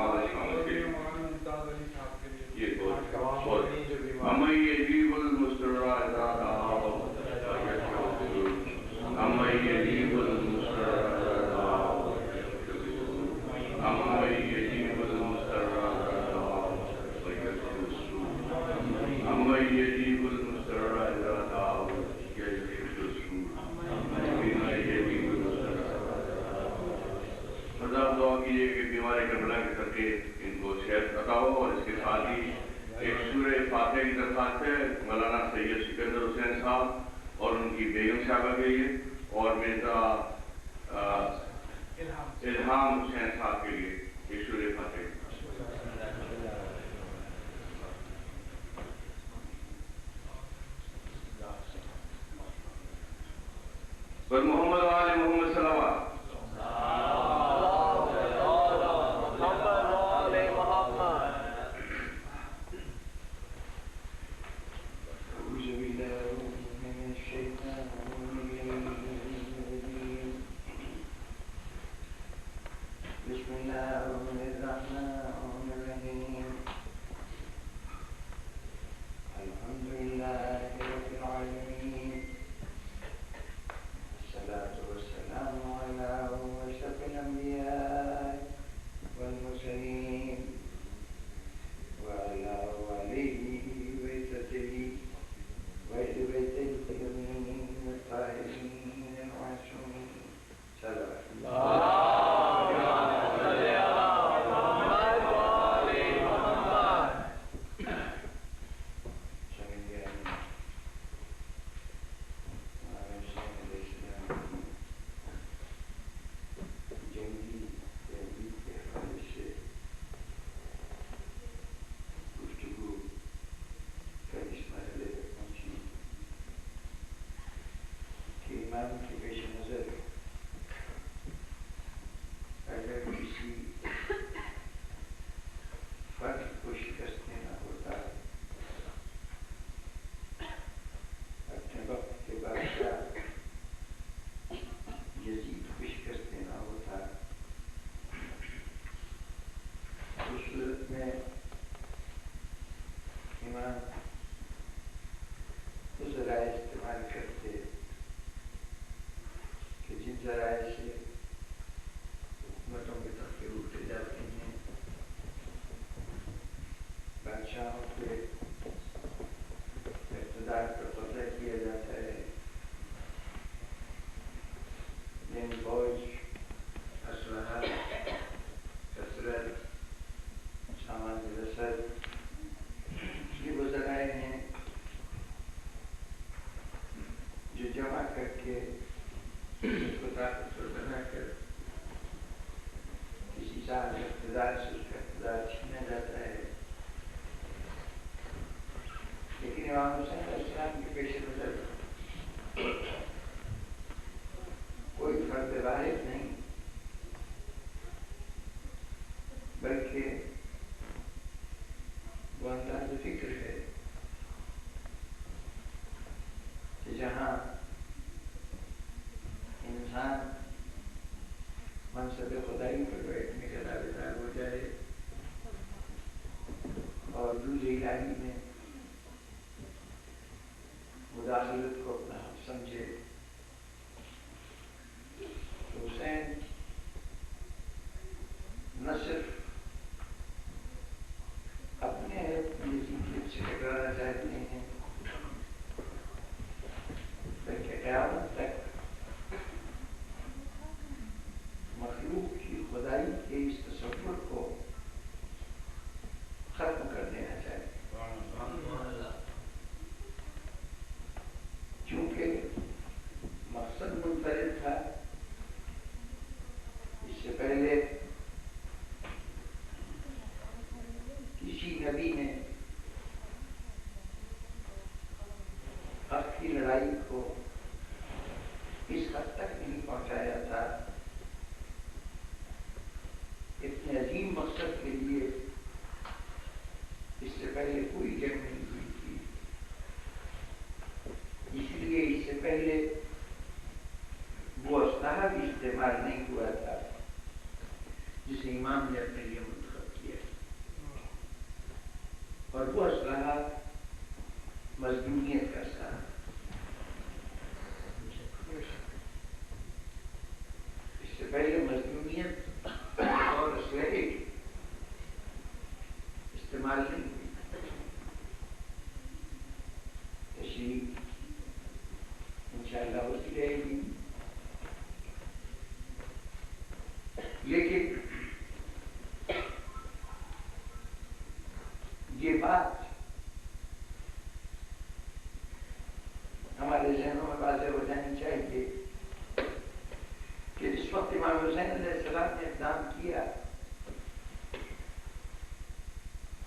نواز احمد کے یہ اما یجیب المستر اما یجیب المستر اما یجیب المستر اما یجیب المستر آپ دعا کیجیے کہ بیماری کربلا کے صدقے ان کو صحت عطا ہو، اور اس کے ساتھ ہی ایک سورہ فاتحہ کی درخواست ہے مولانا سید سکندر حسین صاحب اور ان کی بیگم صاحبہ کے لیے، اور مرزا الہام حسین صاحب کے لیے ایک سورہ فاتحہ. پر محمد وآل محمد صلوات. کے پیش نظر اگر کسی فرد کو شکست دینا ہوتا اپنے وقت کے بادشاہ یزید کو شکست دینا ہوتا، اس صورت میں امام وہ ذرائع استعمال کرتے کہ جن ذرائع سے حکومتوں کے تختے اٹھے جاتے ہیں، بادشاہوں کے اقتدار پر قبضہ کیا جاتا ہے، جن فوج، اسلحہ، کثرت، سامان رسد، یہ وہ ذرائع ہیں جو جمع کر کے اس کو طاقتور بنا کر کسی صاحب اقتدار سے اس کا اقتدار چھینا جاتا ہے. لیکن امام حسین علیہ السلام کے پیش نظر کوئی فرد واحد نہیں، بلکہ وہ انداز فکر ہے کہ جہاں انسان منصب خدائی پر بیٹھنے کا دعویدار ہو جائے اور دوسری الہی میں مداخلت کو اپنا حق سمجھے، تو حسین نہ صرف اپنے یزیدیت سے ٹکرانا چاہتے ہیں بلکہ قیامت تک مخلوق کی خدائی کے اس تصور کو ختم کر دینا چاہتے ہیں. اسلحہ مظلومیت کا اسلحہ. اس سے پہلے مظلومیت اور اسلحے کی استعمال نہیں ہوئی. تشریح انشاءاللہ ہوتی رہے گی. لیکن یہ بات ہمارے ذہنوں میں واضح ہو جانی چاہیے کہ اس وقت امام حسین علیہ السلام نے اقدام کیا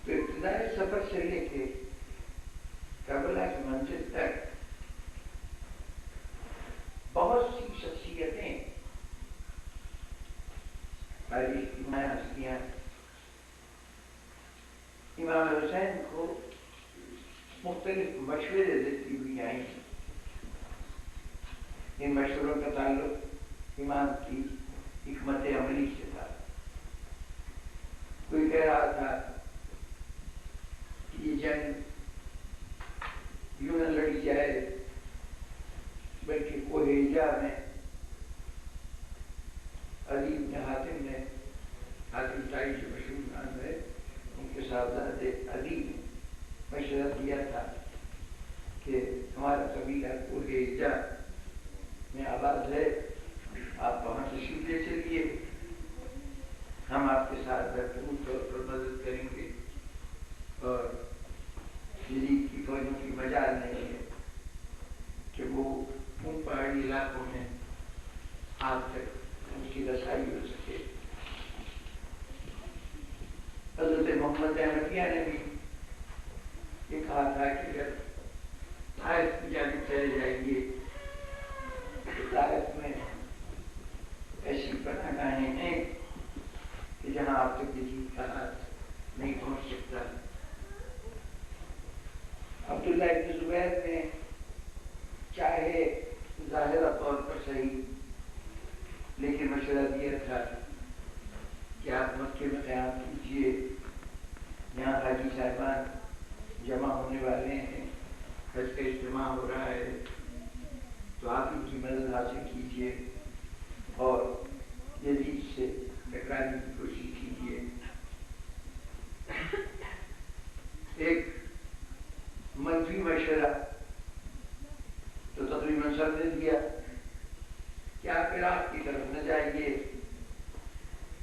تو ابتدائی سفر سے لے کے کربلا کی منزل تک بہت سی شخصیتیں تاریخ کی نمایاں ہستیاں امام حسین کو مختلف مشورے دیتی ہوئی آئیں. ان مشوروں کا تعلق امام کی حکمت عملی سے تھا. کوئی کہہ رہا تھا کہ یہ جنگ یوں نہ لڑی جائے بلکہ کوہ ہجا میں علی بن حاتم نے، حاتم طائی جو مشہور نام ہے، ان کے صاحبزادے علی نے مشورہ دیا تھا کہ ہمارا قبیلہ کوہ ہجا میں آباد ہے، آپ وہاں تشریف لے چلیے، ہم آپ کے ساتھ بھرپور طور پر مدد کریں گے. اور یزید کی فوجوں کی مجال نہیں ہے کہ وہ ان پہاڑی علاقوں میں آپ تک ان کی رسائی ہو سکے. حضرت محمد حنفیہ نے بھی یہ کہا تھا کہ اگر طائف کی جانب چلے جائیں گے تو طائف میں ایسی پناہ گاہیں ہیں کہ جہاں آپ تک یزید کا ہاتھ نہیں پہنچ سکتا. عبداللہ ابن زبیر نے چاہے ظاہرہ طور پر صحیح لیکن مشورہ دیا تھا کہ آپ مکے میں قیام کیجیے، یہاں حاجی صاحبان جمع ہونے والے ہیں، حج کا اجتماع ہو رہا ہے، تو آپ ان کی مدد حاصل کیجیے اور یزید سے ٹکرانے کی کوشش کیجیے. ایک منفی مشورہ تو تقریباً سب نے دیا کہ آپ عراق کی طرف نہ جائیے،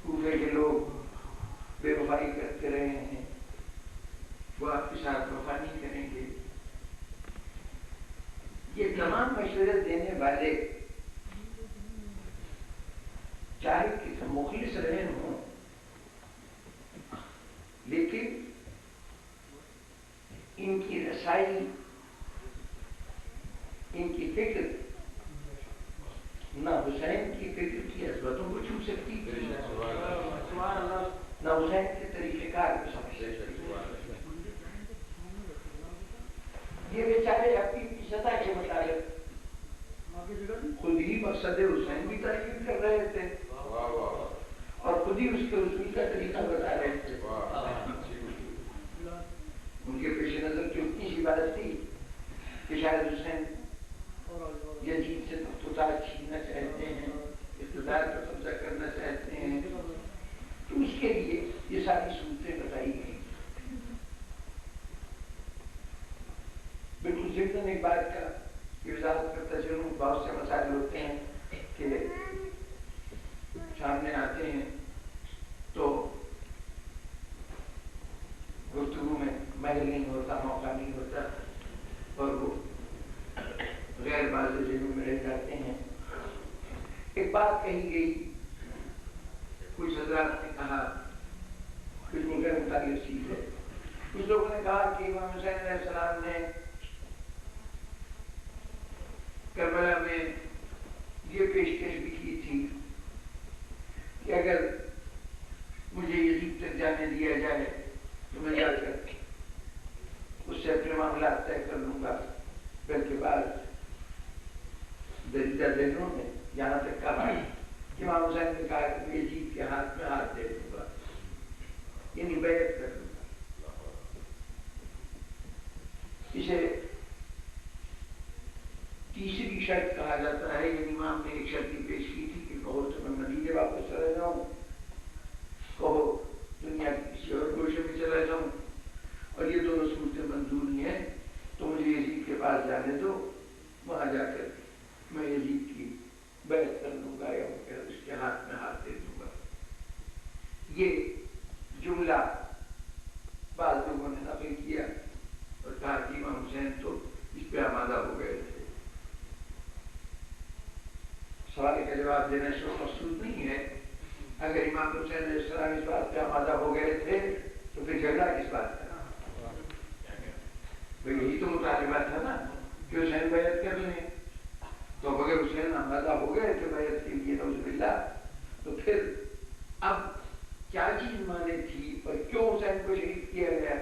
کوفے کے لوگ بے وفائی کرتے رہے ہیں، وہ آپ کے ساتھ وفا نہیں کریں گے. یہ تمام مشورے دینے والے چاہے کسی مخلص رہے ہوں لیکن ان کی رسائی، ان کی فکر نہ حسین کی فکر کی عظمتوں کو چھو سکتی، نہ حسین کے طریقہ کار کو سمجھ سکتی. یہ بیچارے اپنی سطح کے مطابق خود ہی مقصد حسین بھی تعریف کر رہے تھے اور خود ہی اس کے اصول کا طریقہ بتا رہے تھے. ان کے پیش نظر تو اتنی سی بات تھی کہ شاید حسین یزید سے تختار چھیننا چاہتے ہیں، اقتدار پر قبضہ کرنا چاہتے ہیں، تو اس کے لیے یہ ساری صورتیں بتائی گئی. بالکل ضمن ایک بات کا وضاحت کرتا چلوں، بہت سے مسائل ہوتے ہیں کہ سامنے آتے ہیں تو گفتگو میں محل نہیں ہوتا، موقع نہیں ہوتا اور وہ غیر واضح ذہنوں میں رہ جاتے ہیں. ایک بات کہی گئی، کچھ حضرات نے کہا، کچھ ملک متعلق چیز ہے، کچھ لوگوں نے کہا کہ امام حسین علیہ السلام نے کربلا میں یہ پیشکش بھی کی تھی کہ اگر مجھے یزید تک جانے دیا جائے تو میں جا کر اس سے اپنے معاملات طے کر لوں گا. بلکہ بعد دریدہ ذہنوں نے یہاں تک کہا کہ امام حسین نے کہا کہ میں یزید کے ہاتھ میں ہاتھ دے دوں گا، یعنی بیعت کر دوں گا. چلا جاؤں اور یہ دونوں صورتیں منظور نہیں ہیں تو مجھے یزید کے پاس جانے دو، وہاں جا کر میں یزید کی بیعت کر لوں گا یا اس کے ہاتھ میں ہاتھ دے دوں گا۔ یہ جملہ بعض لوگوں نے نقل کیا اور کہا کہ امام حسین تو اس پہ آمادہ ہو گئے تھے۔ سوال کا جواب دینا اس وقت مقصود نہیں ہے۔ اگر امام حسین علیہ السلام اس بات پہ آمادہ ہو گئے تھے تو پھر جھگڑا کس بات کا؟ یہی تو مطالبہ تھا نا کہ حسین بیعت کر لیں، تو اگر حسین آمادہ ہو گئے تھے بیعت کے لیے نعوذ باللہ، تو پھر اب کیا چیز مانے تھی اور کیوں حسین کو شہید کیا گیا؟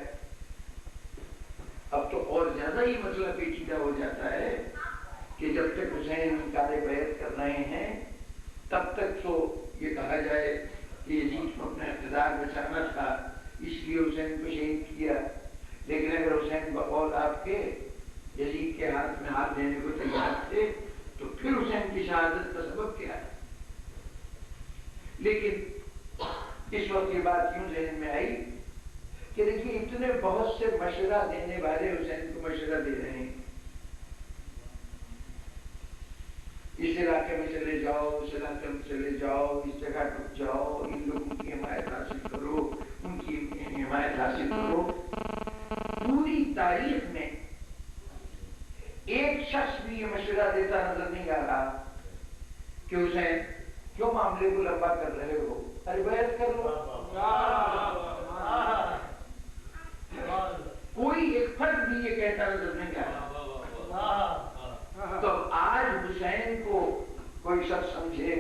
اب تو اور زیادہ ہی مسئلہ پیچیدہ ہو جاتا ہے کہ جب تک حسین انکار بیعت کر رہے ہیں تب تک تو یہ کہا جائے کہ یزید کو اپنا اقتدار بچانا تھا اس لیے حسین کو شہید کیا، لیکن اگر حسین بقول آپ کے یزید کے ہاتھ میں ہاتھ دینے کو تیار تھے تو پھر حسین کی شہادت کا سبب کیا ہے؟ لیکن اس وقت یہ بات کیوں ذہن میں آئی کہ دیکھیے اتنے بہت سے مشورہ دینے والے حسین کو مشورہ دے رہے ہیں، اس علاقے میں چلے جاؤ، اس علاقے میں چلے جاؤ، اس جگہ رک جاؤ، ان لوگوں کی حمایت حاصل کرو، ان کی حمایت حاصل کرو۔ پوری تاریخ میں ایک شخص بھی یہ مشورہ دیتا نظر نہیں آ رہا کہ حسین کیوں معاملے کو لمبا کر رہے ہو، ارے بیعت کر لو۔ کوئی ایک فرد بھی یہ کہتا نظر نہیں آ رہا۔ تو آج حسین کو کوئی شخص سمجھے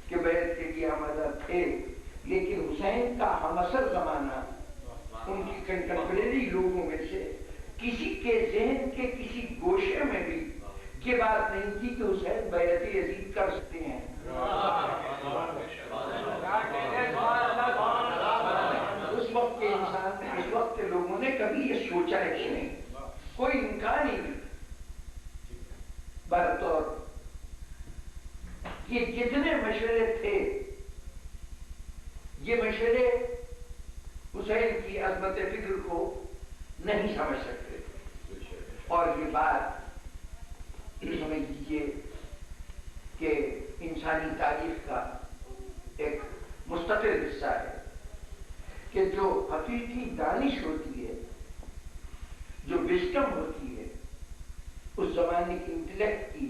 کہ بیعت کے لیے آمادہ تھے، لیکن حسین کا ہم اثر زمانہ ان کی کنٹمپریری لوگوں میں سے کسی کے ذہن کے کسی گوشے میں بھی یہ بات نہیں تھی کہ حسین بیعت یزید کر سکتے ہیں۔ اس وقت کے انسان نے، اس وقت کے لوگوں نے کبھی یہ سوچا ہے کہ نہیں، کوئی امکان ہی نہیں۔ برطور یہ جتنے مشورے تھے یہ مشورے حسین کی عظمت فکر کو نہیں سمجھ سکتے، اور یہ بات سمجھ لیجیے کہ انسانی تاریخ کا ایک مستقل حصہ ہے کہ جو حقیقی دانش ہوتی ہے، جو وزڈم ہوتی ہے، اس زمانے کی انٹلیکٹ کی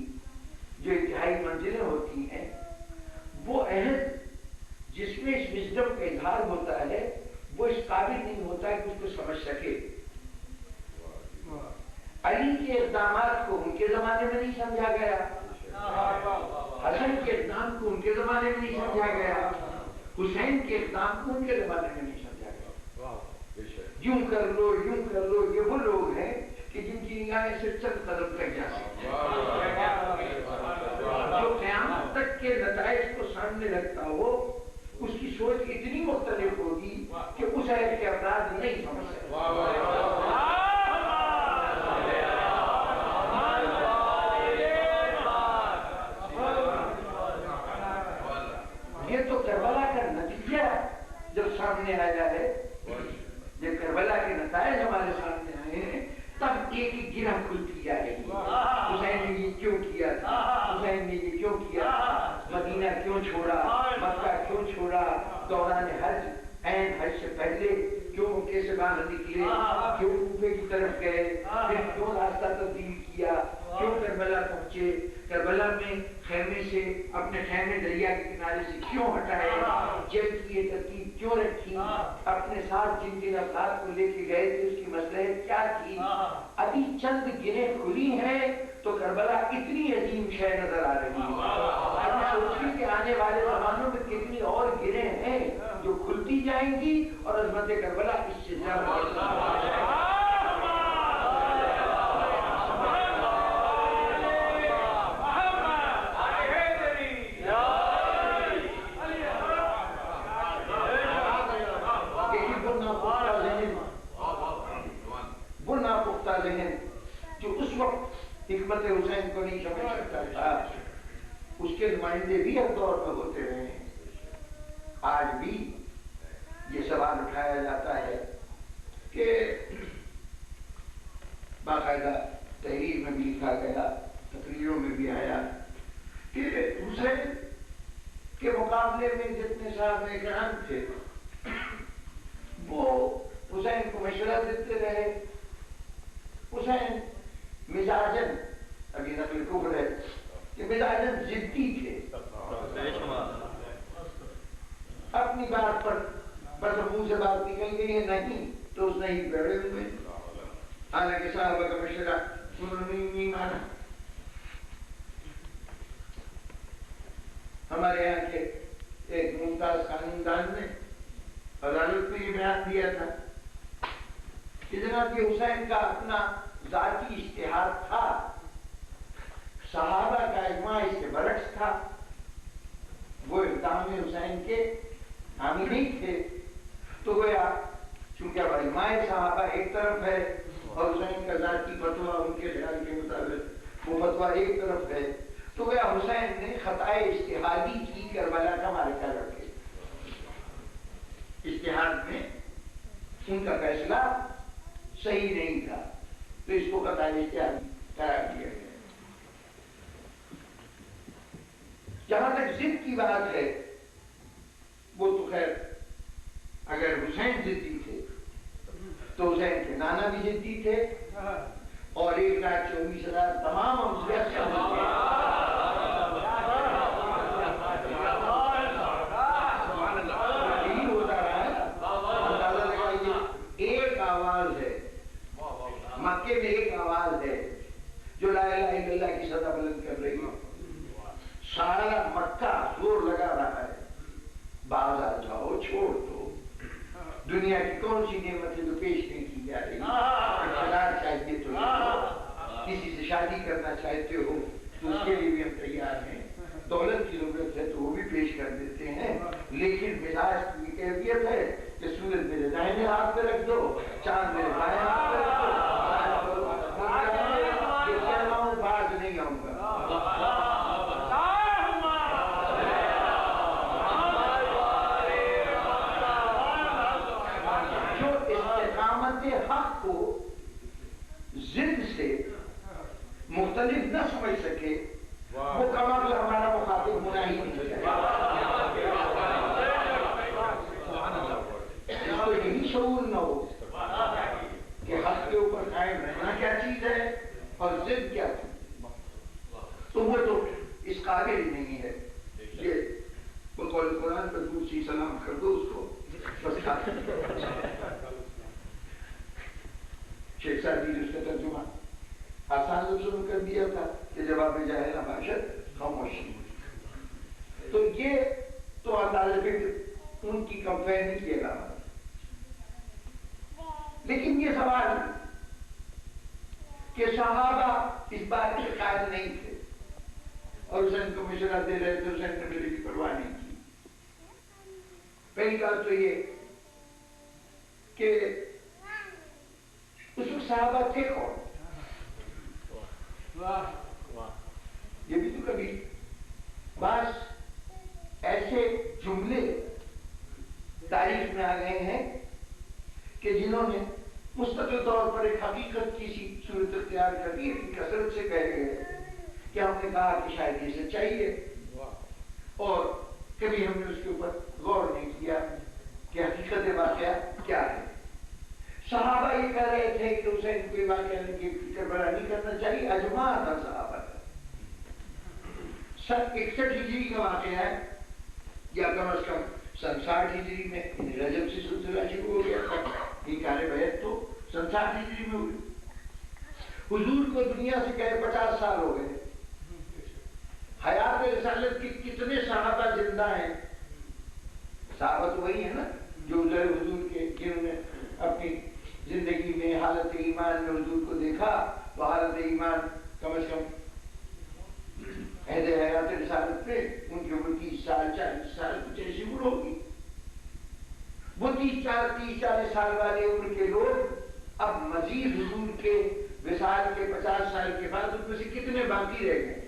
جو انتہائی منزلیں ہوتی ہیں، وہ عہد جس میں اس وزڈم کا اظہار ہوتا ہے وہ اس قابل نہیں ہوتا کہ اس کو سمجھ سکے۔ علی کے اقدامات کو ان کے زمانے میں نہیں سمجھا گیا، حسن کے اقدام کو ان کے زمانے میں نہیں سمجھا گیا، حسین کے اقدام کو ان کے زمانے میں نہیں سمجھا گیا۔ یوں کر لو، یوں کر لو، یہ وہ لوگ ہیں کہ جن کی نگاہیں سے چند قدم تک جا سکتے ہیں، جو قیامت تک کے نتائج کو سامنے رکھتا ہو، اس کی سوچ اتنی مختلف ہوگی کہ اس عہد کے افراد نہیں سمجھ سکتے۔ یہ تو کربلا کا نتیجہ جب سامنے آیا ہے، جب کربلا کے نتائج ہمارے سامنے آئے ہیں، تب ایک ایک گرہ کھلتی جائے گی۔ حسین نے یہ کیوں کیا تھا، حسین نے یہ کیوں کیا تھا، مدینہ کیوں چھوڑا، مکہ کیوں چھوڑا، دوران حج، عین حج سے پہلے کیوں مکے سے باہر نکلے، کیوں کوفے کی طرف گئے، پھر کیوں راستہ تبدیل کیا، کیوں کربلا پہنچے، کربلا میں خیمے سے اپنے خیمے دریا کے کنارے سے کیوں ہٹائے، جنگ کی یہ ترتیب کیوں رکھی، اپنے ساتھ جن جن افراد کو لے کے گئے تھے اس کی مصلحت کیا تھی۔ ابھی چند گرہیں کھلی ہیں تو کربلا اتنی عظیم شے نظر آ رہی ہے۔ ابھی سوچیے کہ آنے والے زمانوں میں کتنی اور گرہیں ہیں جو کھلتی جائیں گی اور عظمت کربلا اس سے زیادہ۔ جو اس وقت حکمت حسین کو نہیں سمجھ سکتا تھا، اس کے نمائندے بھی ہر دور میں ہوتے رہے ہیں۔ آج بھی یہ سوال اٹھایا جاتا ہے دی گئی ہے نہیں تو اس نے ہی بیڑے ہوئے، حالانکہ صحابہ کا مشورہ انہوں نے نہیں مانا۔ ہمارے یہاں کے ایک ممتاز قانون دان نے عدالت میں یہ بیان دیا تھا کہ جناب یہ حسین کا اپنا ذاتی اشتہار تھا، صحابہ کا اجماع اس کے برعکس تھا، وہ اقدام حسین کے حامی نہیں تھے، تو گویا چونکہ اب اجماع صحابہ ایک طرف ہے اور حسین کا ذاتی فتویٰ ان کے خیال کے مطابق وہ فتویٰ ایک طرف ہے، تو گویا حسین نے خطائے اجتہادی کی کربلا کا مارکہ لڑ کے اجتہاد میں ان کا فیصلہ صحیح نہیں تھا، تو اس کو خطائے اجتہادی قرار دیا گیا۔ جہاں تک ضد کی بات ہے، وہ تو خیر اگر حسین ضدی تھے تو حسین کے نانا بھی ضدی تھے اور 1,24,000 تمام امثلت یہی ہوتا رہا ہے۔ اندازہ لگائیے، ایک آواز ہے مکے میں، ایک آواز ہے جو لا الہ الا اللہ کی صدا بلند کر رہی ہے، سارا مکہ زور لگا رہا ہے باز آ جاؤ، چھوڑ دو، دنیا کی کون سی نعمتیں تو پیش نہیں کی جا رہی، اقتدار چاہیے تو کسی سے شادی کرنا چاہتے ہو تو اس کے لیے بھی ہم تیار ہیں، دولت کی ضرورت ہے تو وہ بھی پیش کر دیتے ہیں، لیکن مزاج کی کیفیت ہے کہ سورج میرے دائیں ہاتھ پہ رکھ دو، چاند میرے بائیں ہاتھ پہ رکھ دو، باز نہیں آؤں گا۔ حق کو ضد سے مختلف نہ سمجھ سکے وہ کم عقل ہمارا مخاطب ہونا ہی نہیں چاہیے۔ اس کو یہی شعور نہ ہو کہ حق کے اوپر قائم رہنا کیا چیز ہے اور ضد کیا چیز، تو وہ تو اس قابل ہی نہیں ہے۔ یہ بقول قرآن پر دوسری سلام کر دو اس کو بس شیخ سعدی نے اس کا ترجمہ آسان لفظوں میں کر دیا تھا کہ جواب جاہل باشد خاموشی، تو یہ تو اندازہ فکر ان کی کمپینی کے علاوہ، لیکن یہ سوال ہے کہ صحابہ اس بات کے قائل نہیں تھے اور حسین کو مشورہ دے رہے تھے، حسین نے میرے کی پرواہ نہیں کی۔ پہلی بات تو یہ کہ اس وقت صحابہ تھے کون؟ یہ بھی تو کبھی بعض ایسے جملے تاریخ میں آ گئے ہیں کہ جنہوں نے مستقل طور پر ایک حقیقت کی سی صورت اختیار کر دی، اتنی کثرت سے کہہ گئے کہ ہم نے کہا کہ شاید یہ سچائی ہے، اور کبھی ہم نے اس کے اوپر غور نہیں کیا کہ حقیقت واقعہ کیا ہے۔ صحابہ یہ کہہ رہے تھے کہ حسین کوئی واقعہ کی فکر بڑا نہیں کرنا چاہیے، اجماع تھا صحابہ کا۔ 61 ہجری کا واقعہ ہے، یا کم از کم 60 ہجری میں رجب سے سلسلہ شروع ہو گیا تھا، انکار بیعت تو 60 ہجری میں ہوئی۔ حضور کو دنیا سے گئے 50 سال ہو گئے، حیات رسالت کی کتنے صحابہ زندہ ہیں؟ صحابہ تو وہی ہے نا جو حضور کے، جنہوں نے اپنی زندگی میں حالت ایمان میں حضور کو دیکھا، تو حالت ایمان کم از کم عہد حیات رسالت پہ ان کی عمر 30 سال 40 سال کچھ ایسی عمر ہوگی۔ وہ 30-40 سال والے عمر کے لوگ اب مزید حضور کے وصال کے 50 سال کے بعد ان میں سے کتنے باقی رہ گئے؟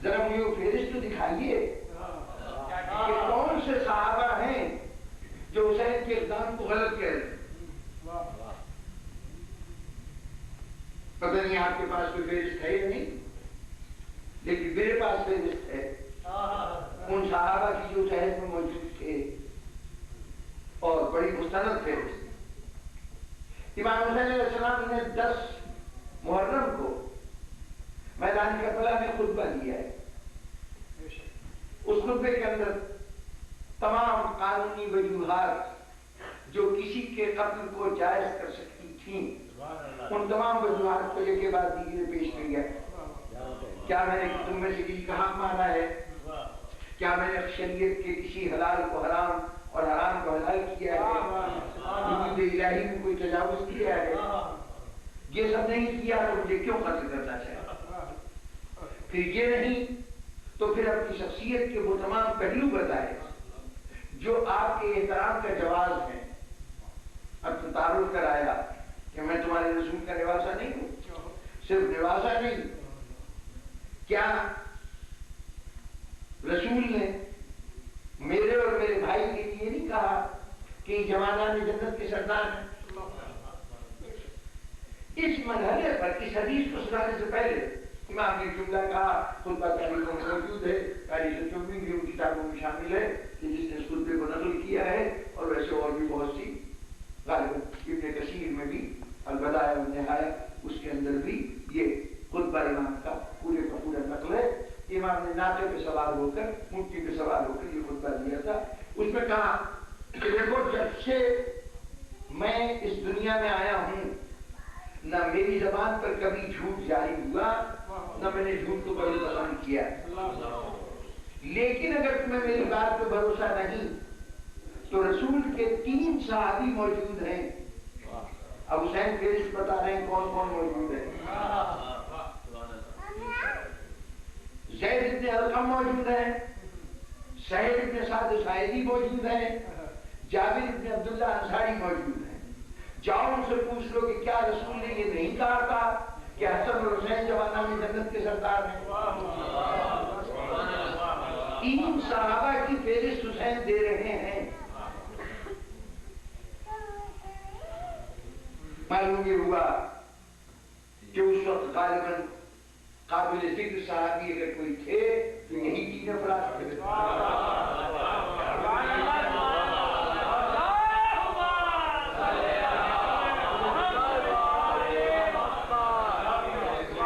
ذرا مجھے وہ فہرست تو دکھائیے کہ کون سے صحابہ ہیں جو حسین کے اقدام کو غلط کہہ رہے ہیں۔ پتہ نہیں آپ کے پاس کوئی فہرست ہے یا نہیں، لیکن میرے پاس فہرست ہے ان صحابہ کی جو فہرست میں موجود تھے، اور بڑی مستند فہرست۔ امام حسین علیہ السلام نے 10 محرم کو میدان کربلا میں خطبہ دیا ہے۔ اس خطبے کے اندر تمام قانونی وجوہات جو کسی کے قتل کو جائز کر سکتی تھیں، ان تمام وجوہات کو ایک کے بعد دیگر پیش کیا۔ کیا میں نے تم میں سے کسی کا حق مانا ہے؟ کیا میں نے شریعت کے کسی حلال کو حرام اور حرام کو حلال کیا ہے؟ حدود الہی میں کوئی تجاوز کیا ہے؟ یہ سب نہیں کیا تو مجھے کیوں قتل کرنا چاہیے؟ پھر یہ نہیں تو پھر اپنی شخصیت کے وہ تمام پہلو بتائے جو آپ کے احترام کا جواز ہے۔ اب تو تعارف کرایا کہ میں تمہارے رسول کا نواسا نہیں ہوں، صرف نواسا نہیں، کیا رسول نے میرے اور میرے بھائی کے لیے نہیں کہا کہ یہ جوانان جنت کے سردار ہیں؟ اس مرحلے پر اس حدیث کو سنانے سے پہلے امام نے جملہ کہا، خطبہ تاریخوں میں موجود ہے، تاریخ 24 کی ان کتابوں میں شامل ہے کہ جس نے اس خطبے کو نقل کیا ہے، اور ویسے اور بھی بہت سی، غالباً ابن کثیر میں بھی البدایہ والنہایہ اس کے اندر بھی یہ خطبہ امام کا پورے کا پورا نقل ہے۔ امام نے ناقے پہ سوار ہو کر، مٹی پہ سوار ہو کر یہ خطبہ دیا تھا۔ اس میں کہا کہ دیکھو، جب سے میں اس دنیا میں آیا ہوں نہ میری زبان پر کبھی جھوٹ جاری ہوا، نہ میں نے جھوٹ کو کبھی پسند کیا، لیکن اگر تمہیں میری بات پہ بھروسہ نہیں تو رسول کے 3 صحابی موجود ہیں۔ اب حسین فہرست بتا رہے ہیں کون کون موجود ہے۔ زید ابن ارقم موجود ہے، سہیل ابن سعد ساعدی موجود ہے، جابر ابن عبداللہ انصاری موجود ہیں۔ جاؤ ان سے پوچھ لو کہ کیا رسول نے یہ نہیں کہا تھا کہ حسن اور حسین جوانان جنت کے سردار ہیں؟ 3 صحابہ کی فہرست حسین دے رہے ہیں۔ معلوم یہ ہوا کہ اس وقت غالباً قابل ذکر صحابی اگر کوئی تھے تو یہی 3 افراد تھے۔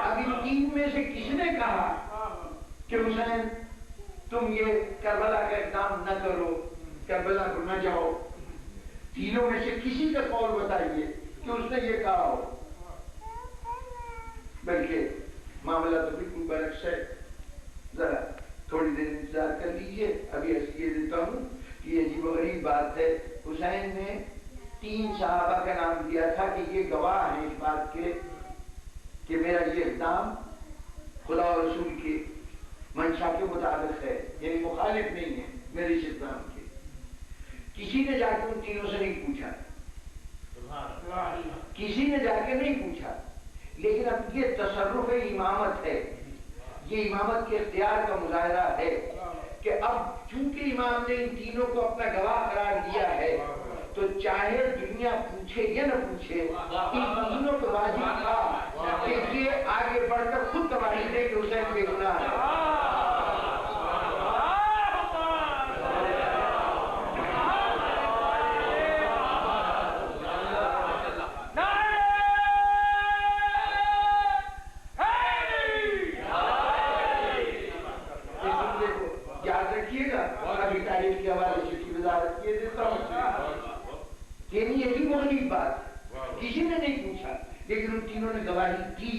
اب ان 3 میں سے کس نے کہا کہ حسین تم یہ کربلا کا اقدام نہ کرو، کربلا کو نہ جاؤ؟ تینوں میں سے کسی کا قول بتائیے کہ اس نے یہ کہا ہو۔ بلکہ معاملہ تو بالکل برعکس ہے۔ ذرا تھوڑی دیر انتظار کر لیجئے، ابھی ایسے یہ دیتا ہوں کہ یہ عجیب و غریب بات ہے۔ حسین نے 3 صحابہ کا نام دیا تھا کہ یہ گواہ ہیں اس بات کے کہ میرا یہ اقدام خدا اور رسول کی منشا کے مطابق ہے، یعنی مخالف نہیں ہے میرے اس اقدام کے۔ کسی نے جا کے ان تینوں سے نہیں پوچھا، کسی نے جا کے نہیں پوچھا، لیکن اب یہ تصرف امامت ہے، یہ امامت کے اختیار کا مظاہرہ ہے کہ اب چونکہ امام نے ان تینوں کو اپنا گواہ قرار دیا ہے تو چاہے دنیا پوچھے یا نہ پوچھے، ان تینوں کو واجب تھا کہ یہ آگے بڑھ کر خود گواہی دے کہ حسین بے گناہ ہے۔ کسی نے نہیں پوچھا، لیکن ان تینوں نے گواہی دی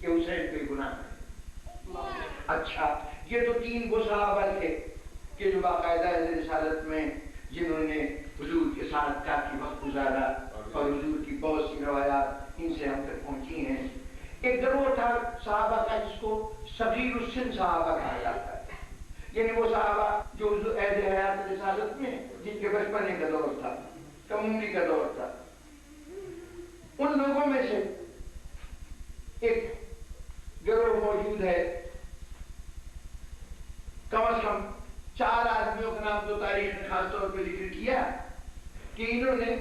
کہ حسین بے گناہ ہے۔ اچھا، یہ تو 3 وہ صحابہ تھے کہ جو باقاعدہ رسالت میں جنہوں نے حضور کے ساتھ کافی وقت گزارا اور حضور کی بہت سی روایات ان سے ہم تک پہنچی ہیں۔ ایک گروہ تھا صحابہ کا جس کو صغیر السن صحابہ کہا جاتا ہے، یعنی وہ صحابہ جو عہد حیات رسالت میں جن کے بچپنے کا دور تھا، کم عمری کا دور تھا، ان لوگوں میں سے ایک گروہ موجود ہے، کم از کم 4 آدمیوں کا نام تو تاریخ نے خاص طور پہ ذکر کیا کہ انہوں نے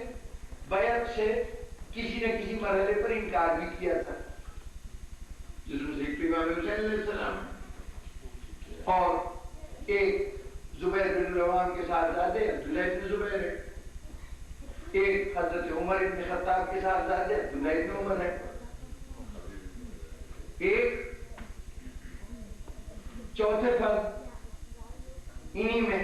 بیعت سے کسی نہ کسی مرحلے پر انکار بھی کیا تھا، جس میں سے ایک امام حسین علیہ السلام اور ایک زبیر بن العوام کے صاحبزادے عبداللہ بن زبیر ہے، ایک حضرت عمر بن خطاب کے صاحبزادے عبداللہ بن عمر ہے، ایک چوتھے فرد انہی میں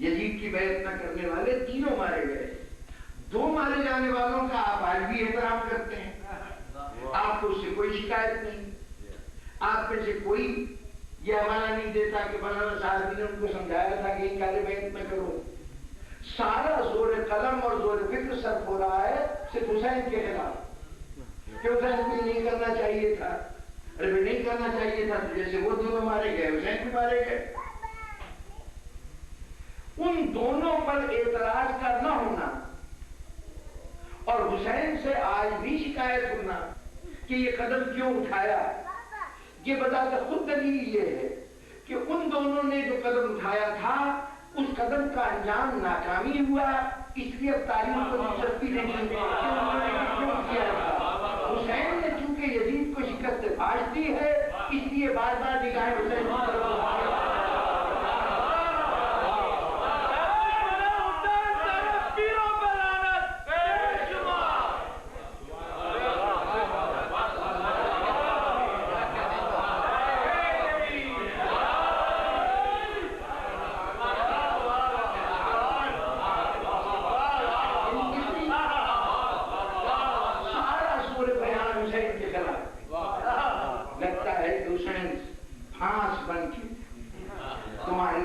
یزید کی بیعت نہ کرنے والے تینوں مارے گئے. 2 مارے جانے والوں کا آپ آج بھی احترام کرتے ہیں. آپ کو اس سے کوئی شکایت نہیں. آپ میں سے کوئی یہ حوالہ نہیں دیتا کہ مولانا صاحب نے ان کو سمجھایا تھا کہ انکار بیعت نہ کرو. سارا زور قلم اور زور فکر صرف ہو رہا ہے صرف حسین کے خلاف کہ حسین کو نہیں کرنا چاہیے تھا. ارے بھی نہیں کرنا چاہیے تھا تو جیسے وہ دونوں مارے گئے حسین بھی مارے گئے. ان دونوں پر اعتراض کا نہ ہونا اور حسین سے آج بھی شکایت ہونا کہ یہ قدم کیوں اٹھایا، یہ بذات خود دلیل یہ ہے کہ ان دونوں نے جو قدم اٹھایا تھا اس قدم کا انجام ناکامی ہوا. اس لیے اب تاریخ کو دلچسپی نہیں کہ انہوں نے کیوں کیا تھا. حسین نے چونکہ یزید کو شکست فاش دی ہے اس لیے بار بار نگاہیں حسین کی طرف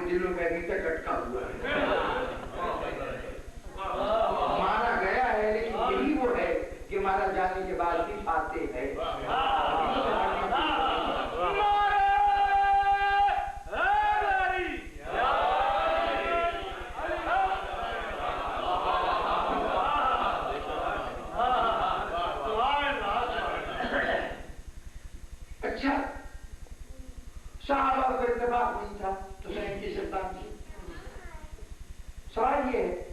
دلوں میں ابھی تک اٹکا ہوا ہے. مارا گیا ہے لیکن یہی وہ ہے کہ مارا جانے کے بعد بھی فاتح ہے. اچھا صحابہ کا اتفاق نہیں تھا تو حسین کی سلطان تھی. سوال یہ ہے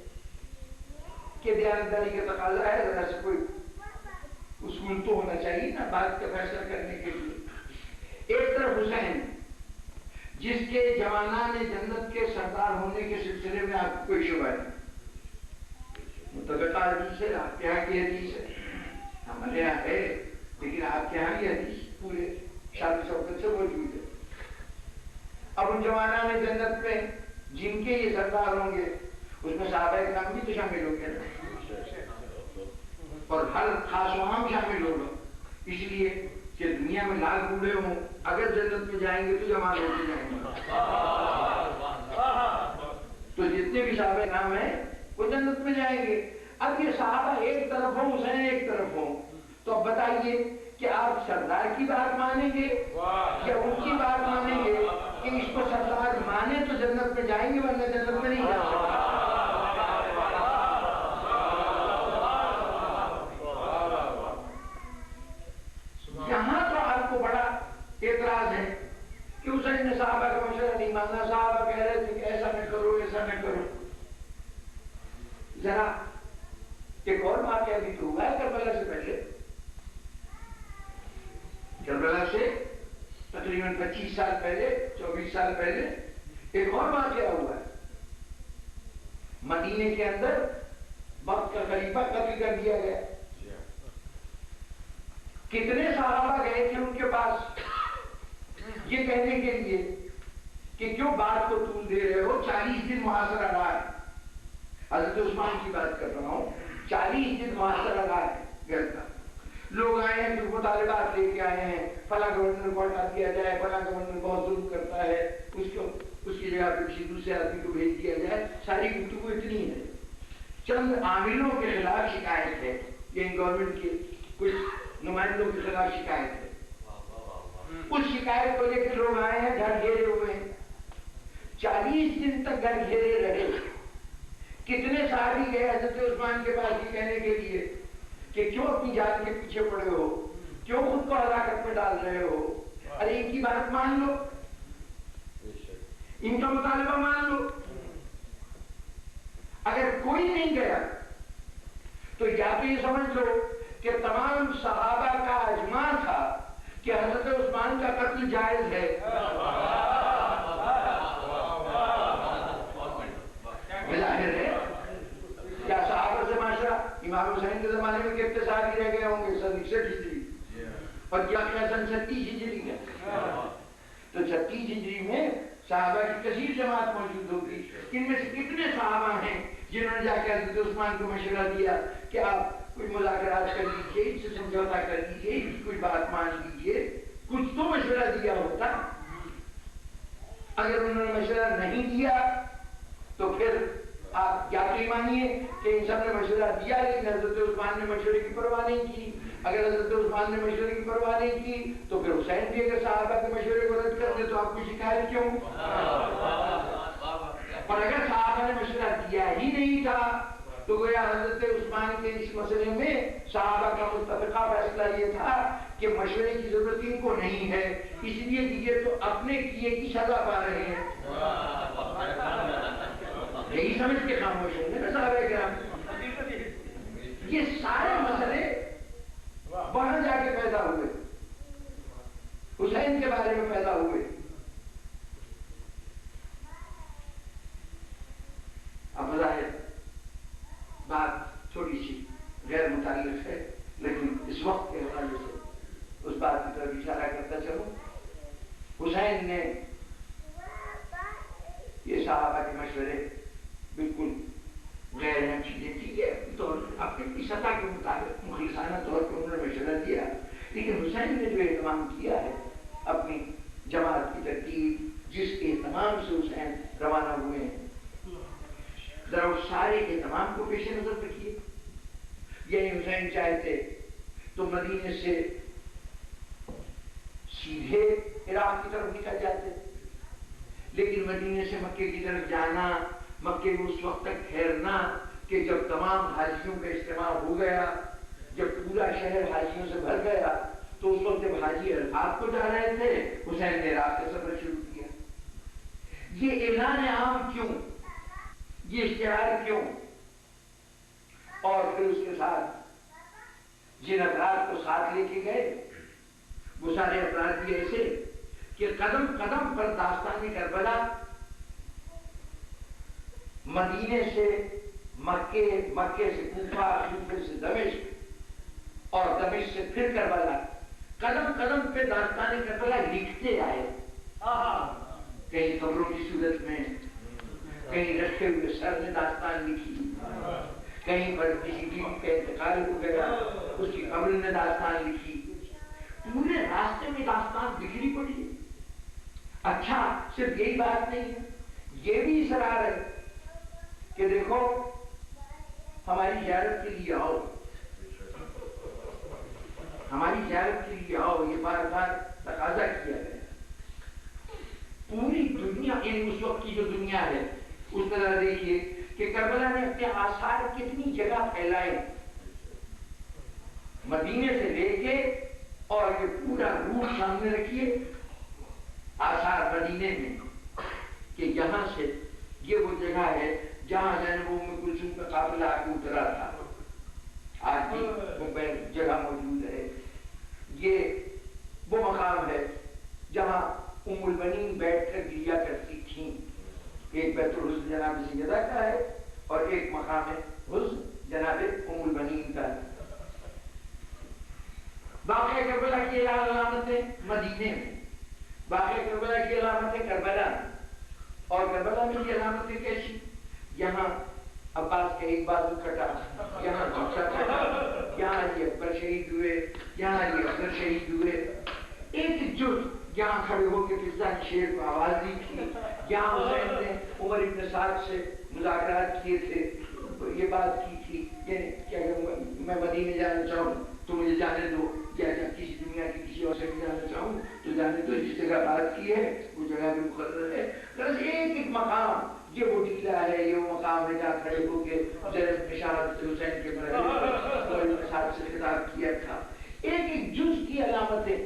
کہ دیانتداری کا تقاضا ہے ذرا سے کوئی اصول تو ہونا چاہیے نا بات کا فیصلہ کرنے کے لیے. ایک طرف حسین جس کے جوانان جنت کے سردار ہونے کے سلسلے میں آپ کو کوئی شبہ نہیں. متفقہ حدیث ہے، آپ کے یہاں کی حدیث ہے، ہمارے یہاں ہے، لیکن آپ کے یہاں یہ حدیث پورے شادی شوکت سے موجود ہے. اب ان جوانان جنت میں جن کے یہ سردار ہوں گے اس میں صحابہ کرام بھی تو شامل ہوں گے اور ہر خاص و عام شامل ہوگا. اس لیے کہ دنیا میں لال بوڑھے ہوں اگر جنت میں جائیں گے تو جوان ہوتے جائیں گے. تو جتنے بھی صحابہ کرام ہیں وہ جنت میں جائیں گے. اب یہ صحابہ ایک طرف ہوں حسین ایک طرف ہوں تو اب بتائیے کہ آپ سردار کی بات مانیں گے یا ان کی بات مانیں گے کہ اس کو سردار مانے تو جنت میں جائیں گے ورنہ جنت میں نہیں جا سکتے. یہاں تو آپ کو بڑا اعتراض ہے کہ حسین نے صحابہ کا مشورہ نہیں مانا. صحابہ کہہ رہے تھے کہ ایسا نہ کرو ایسا نہ کرو. ذرا ایک اور واقعہ بھی تو ہوا ہے کربلا سے پہلے. کربلا سے تقریباً 25 سال پہلے 24 سال پہلے ایک اور واقعہ ہوا ہے. مدینے کے اندر وقت کا خلیفہ قتل کر دیا گیا. کتنے صحابہ گئے تھے ان کے پاس یہ کہنے کے لیے کہ کیوں بات کو طول دے رہے ہو. 40 دن محاصرہ رہا ہے. حضرت عثمان کی بات کر رہا ہوں. 40 دن محاصرہ رہا ہے گھر کا. لوگ آئے ہیں پھر مطالبات لے کے آئے ہیں فلاں گورنر کو ہٹا دیا جائے، فلاں گورنر بہت ظلم کرتا ہے، اس کی جگہ پہ کسی دوسرے آدمی کو بھیج دیا جائے. ساری گفتگو اتنی ہے. چند عاملوں کے خلاف شکایت ہے کہ گورنمنٹ کے کچھ نمائندوں کے خلاف شکایت ہے. اس شکایت کو لے کے لوگ آئے ہیں گھر گھیرے ہوئے ہیں. 40 دن تک گھر گھیرے رہے. کتنے صحابی گئے حضرت عثمان کے پاس یہ کہنے کے لیے کہ کیوں اپنی جان کے پیچھے پڑے ہو، کیوں خود کو ہلاکت میں ڈال رہے ہو. ارے ان کی بات مان لو، ان کا مطالبہ مان لو. اگر کوئی نہیں گیا تو یا تو یہ سمجھ لو کہ تمام صحابہ کا اجماع تھا کہ حضرت عثمان کا قتل جائز ہے. ظاہر ہے کیا صحابہ سے معاشرہ امام حسین کے زمانے میں کتنے صحابی رہ گئے ہوں گے؟ 61 ہجری اور کیا 36 ہجری ہے. تو 36 ہجری میں صحابہ کی کثیر جماعت موجود ہوگی. ان میں سے کتنے صحابہ ہیں جنہوں نے جا کے حضرت عثمان کو مشورہ دیا کہ آپ کوئی مذاکرات کر لیجیے، ان سے سمجھوتا کر لیجیے، ان کی کوئی بات مان لیجیے، کچھ تو مشورہ دیا ہوتا. اگر انہوں نے مشورہ نہیں دیا تو پھر آپ کیا تو مانیے کہ ان سب نے مشورہ دیا لیکن حضرت عثمان نے مشورے کی پرواہ نہیں کی. اگر حضرت عثمان نے مشورے کی پرواہ نہیں کی تو پھر حسین بھی اگر صحابہ کے مشورے کو رد کر دے تو آپ کو شکایت کیوں؟ اور اگر صحابہ نے مشورہ دیا ہی نہیں تھا تو گویا حضرت عثمان کے اس مسئلے میں صحابہ کا متفقہ فیصلہ یہ تھا کہ مشورے کی ضرورت ان کو نہیں ہے، اس لیے کہ یہ تو اپنے کیے کی سزا پا رہے ہیں. یہی سمجھ کے خاموش ہوں گے نا صحابہ کرام. یہ سارے مسئلے وہاں جا کے پیدا ہوئے، حسین کے بارے میں پیدا ہوئے. اب بظاہر بات تھوڑی سی غیر متعلق ہے لیکن اس وقت کے حوالے سے اس بات کی طرف اشارہ کرتا چلوں. حسین نے یہ صحابہ کے مشورے بالکل غیر اہم چیزیں کی ہے تو اپنی سطح کے مطابق مخلصانہ طور پر انہوں نے مشورہ دیا، لیکن حسین نے جو اہتمام کیا ہے اپنی جماعت کی ترتیب جس کے اہتمام سے حسین روانہ ہوئے ہیں، ذرا اس سارے اہتمام کو پیش نظر رکھیے. یعنی حسین چاہتے تو مدینے سے سیدھے عراق کی طرف نکل جاتے، لیکن مدینے سے مکے کی طرف جانا، مکے میں اس وقت تک ٹھہرنا کہ جب تمام حاجیوں کا اجتماع ہو گیا، جب پورا شہر حاجیوں سے بھر گیا تو اس وقت جب حاجی عرفات کو جا رہے تھے حسین نے عراق کا سفر شروع کیا. یہ اعلان عام کیوں، یہ اشتہار کیوں؟ اور پھر اس کے ساتھ جن افراد کو ساتھ لے کے گئے وہ سارے افراد بھی ایسے کہ قدم قدم پر داستان کربلا مدینے سے مکے، مکے سے کوفہ، کوفے سے دمشق اور دمشق سے پھر کربلا، قدم قدم پہ داستان کربلا لکھتے آئے. کہیں خبروں کی صورت میں، کہیں رکھے ہوئے سر نے داستان لکھی، کہیں پر کسی بیوی کا انتقال ہو گیا اس کی قبر نے داستان لکھی. پورے راستے میں داستان بکھری پڑی. اچھا صرف یہی بات نہیں ہے، یہ بھی اصرار ہے کہ دیکھو ہماری زیارت کے لیے آؤ، ہماری زیارت کے لیے آؤ، یہ بار بار تقاضا کیا گیا. پوری دنیا یعنی اس وقت کی جو دنیا ہے اس میں ذرا دیکھیے کہ کربلا نے اپنے آثار کتنی جگہ پھیلائے، مدینے سے لے کے اور یہ پورا روٹ سامنے رکھیے آثار مدینے میں کہ یہاں سے یہ وہ جگہ ہے جہاں زینب ام کلثوم کا قافلہ آ کے اترا تھا، آج بھی وہ جگہ موجود ہے. یہ وہ مقام ہے جہاں ام البنین بیٹھ کر گریا کرتی تھیں. ایک بیت الحسن جناب سیدہ کا ہے اور ایک مقام حسن جناب ام البنین کا ہے. واقعہ کربلا کی علامتیں مدینے میں، واقعہ کربلا کی علامتیں کربلا میں، اور کربلا میں کی علامتیں کیسی؟ یہاں عباس کا ایک بازو کٹا، یہاں دوسرا کٹا، یہاں یہ اکبر شہید ہوئے، یہاں یہ اکبر شہید ہوئے. ایک جز یہاں کھڑے ہو کے فضا کی شیر کو آواز دی تھی، یہاں حسین نے عمر ابن سعد سے مذاکرات کیے تھے، یہ بات کی تھی یعنی کہ اگر میں مدینے جانا چاہوں تو مجھے جانے دو، یا جب کسی دنیا کی کسی اور سے جانا چاہوں تو جانے دو. جس جگہ بات کی ہے وہ جگہ بھی مقرر ہے. بس ایک ایک مقام، یہ وہ ٹیلا ہے، یہ وہ مقام ہے جہاں کھڑے ہو کے زینب نشانت حسین کے مرحلے ساتھ سے خطاب کیا تھا. ایک ایک جز کی علامتیں.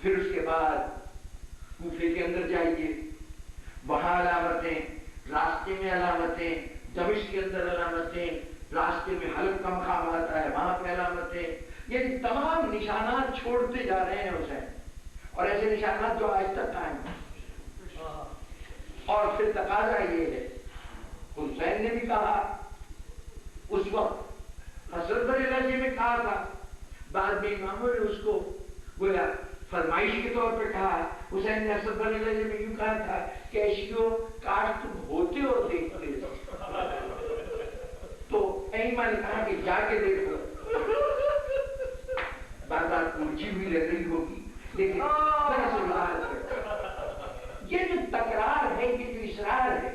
پھر اس کے بعد کوفے کے اندر جائیے، وہاں علامتیں، راستے میں علامتیں، دمشق کے اندر علامتیں، راستے میں حلب کا مقام آتا ہے وہاں پہ علامتیں. یہ تمام نشانات چھوڑتے جا رہے ہیں حسین، اور ایسے نشانات جو آج تک قائم ہیں. اور پھر تقاضا یہ ہے، حسین نے بھی کہا اس وقت، حسرت بھرے لہجے میں کہا تھا، بعد میں اماموں نے اس کو گویا فرمائش کے طور پہ کہا. حسین نے اسد بن لہجے میں یوں کہا تھا کہ ایشیو کاش تم ہوتے ہو دیکھتے تو ایما نے کہا کہ جا کے دیکھو، بات آپ کو الجھی ہوئی لگ رہی ہوگی لیکن ذرا سے ملاحظ کریں، یہ جو تکرار ہے، یہ جو اصرار ہے،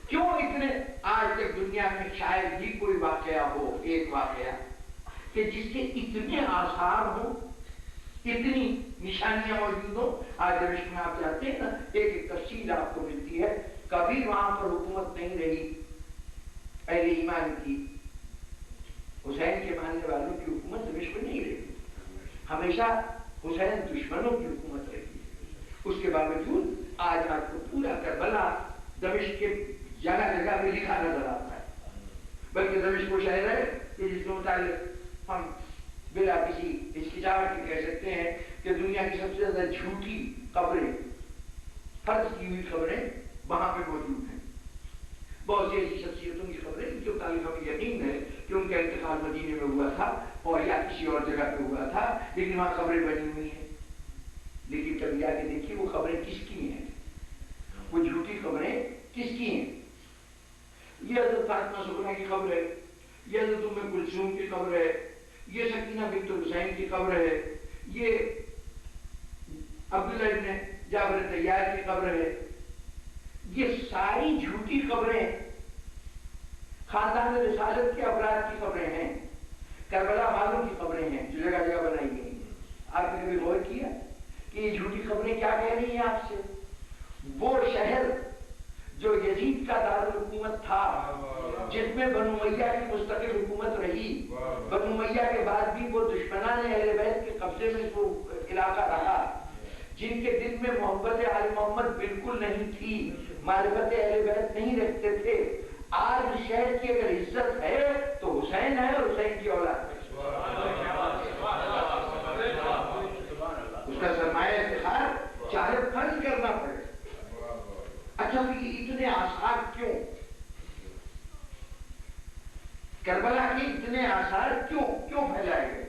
کیوں اتنے آج تک دنیا میں شاید ہی کوئی واقعہ ہو، ایک واقعہ کہ جس کے اتنے آثار ہوں، اتنی نشانیاں موجود ہوں۔ آج دمشق میں آپ جاتے ہیں نا، ایک تفصیل آپ کو ملتی ہے، کبھی وہاں پر حکومت نہیں رہی اہل ایمان کی، حسین کے ماننے والوں کی حکومت دمشق میں نہیں رہی، ہمیشہ حسین دشمنوں کی حکومت رہی۔ اس کے باوجود آج آپ کو پورا کربلا دمشق کے جگہ جگہ میں لکھا نظر آتا ہے، بلکہ دمشق وہ شہر ہے کہ جس کے متعلق ہم بلا کسی ہچکچاہٹ کے کہہ سکتے ہیں کہ دنیا کی سب سے زیادہ جھوٹی قبریں، فرض کی ہوئی خبریں وہاں پہ موجود ہیں۔ بہت سی ایسی شخصیتوں کی خبریں جن کے متعلق ہمیں یقین ہے کہ ان کا انتقال مدینے میں ہوا تھا اور یا کسی اور جگہ پہ ہوا تھا، لیکن وہاں خبریں بنی ہوئی ہیں۔ لیکن کبھی آ کے دیکھیے وہ خبریں کس کی ہیں، وہ جھوٹی خبریں کس کی ہیں۔ یہ حضرت فاطمہ زہرا کی خبر ہے، یہ حضرت ام کلثوم کی خبر ہے، یہ سکینہ بنت حسین کی خبر ہے، یہ عبداللہ ابن جعفر طیار کی خبر ہے۔ یہ ساری جھوٹی خبریں خاندان رسالت کے افراد کی خبریں ہیں، کربلا والوں کی خبریں ہیں جو جگہ جگہ بنائی گئی ہیں۔ آپ نے کبھی غور کیا کہ یہ جھوٹی خبریں کیا کہہ رہی ہیں آپ سے؟ وہ شہر جو یزید کا دارالحکومت تھا، جس میں بنو امیہ کی مستقل حکومت رہی، بنو امیہ کے بعد بھی وہ دشمنان اہل بیت کے قبضے میں وہ علاقہ رہا، جن کے دل میں محبت آل محمد بالکل نہیں تھی، معرفت اہل بیت نہیں رکھتے تھے، آج شہر کی اگر عزت ہے تو حسین ہے اور حسین کی اولاد ہے۔ اس کا سرمایہ افتخار چاہے فرض کرنا پڑے۔ اچھا تو یہ اتنے آثار کیوں؟ کربلا کے اتنے آثار کیوں پھیلائے گئے؟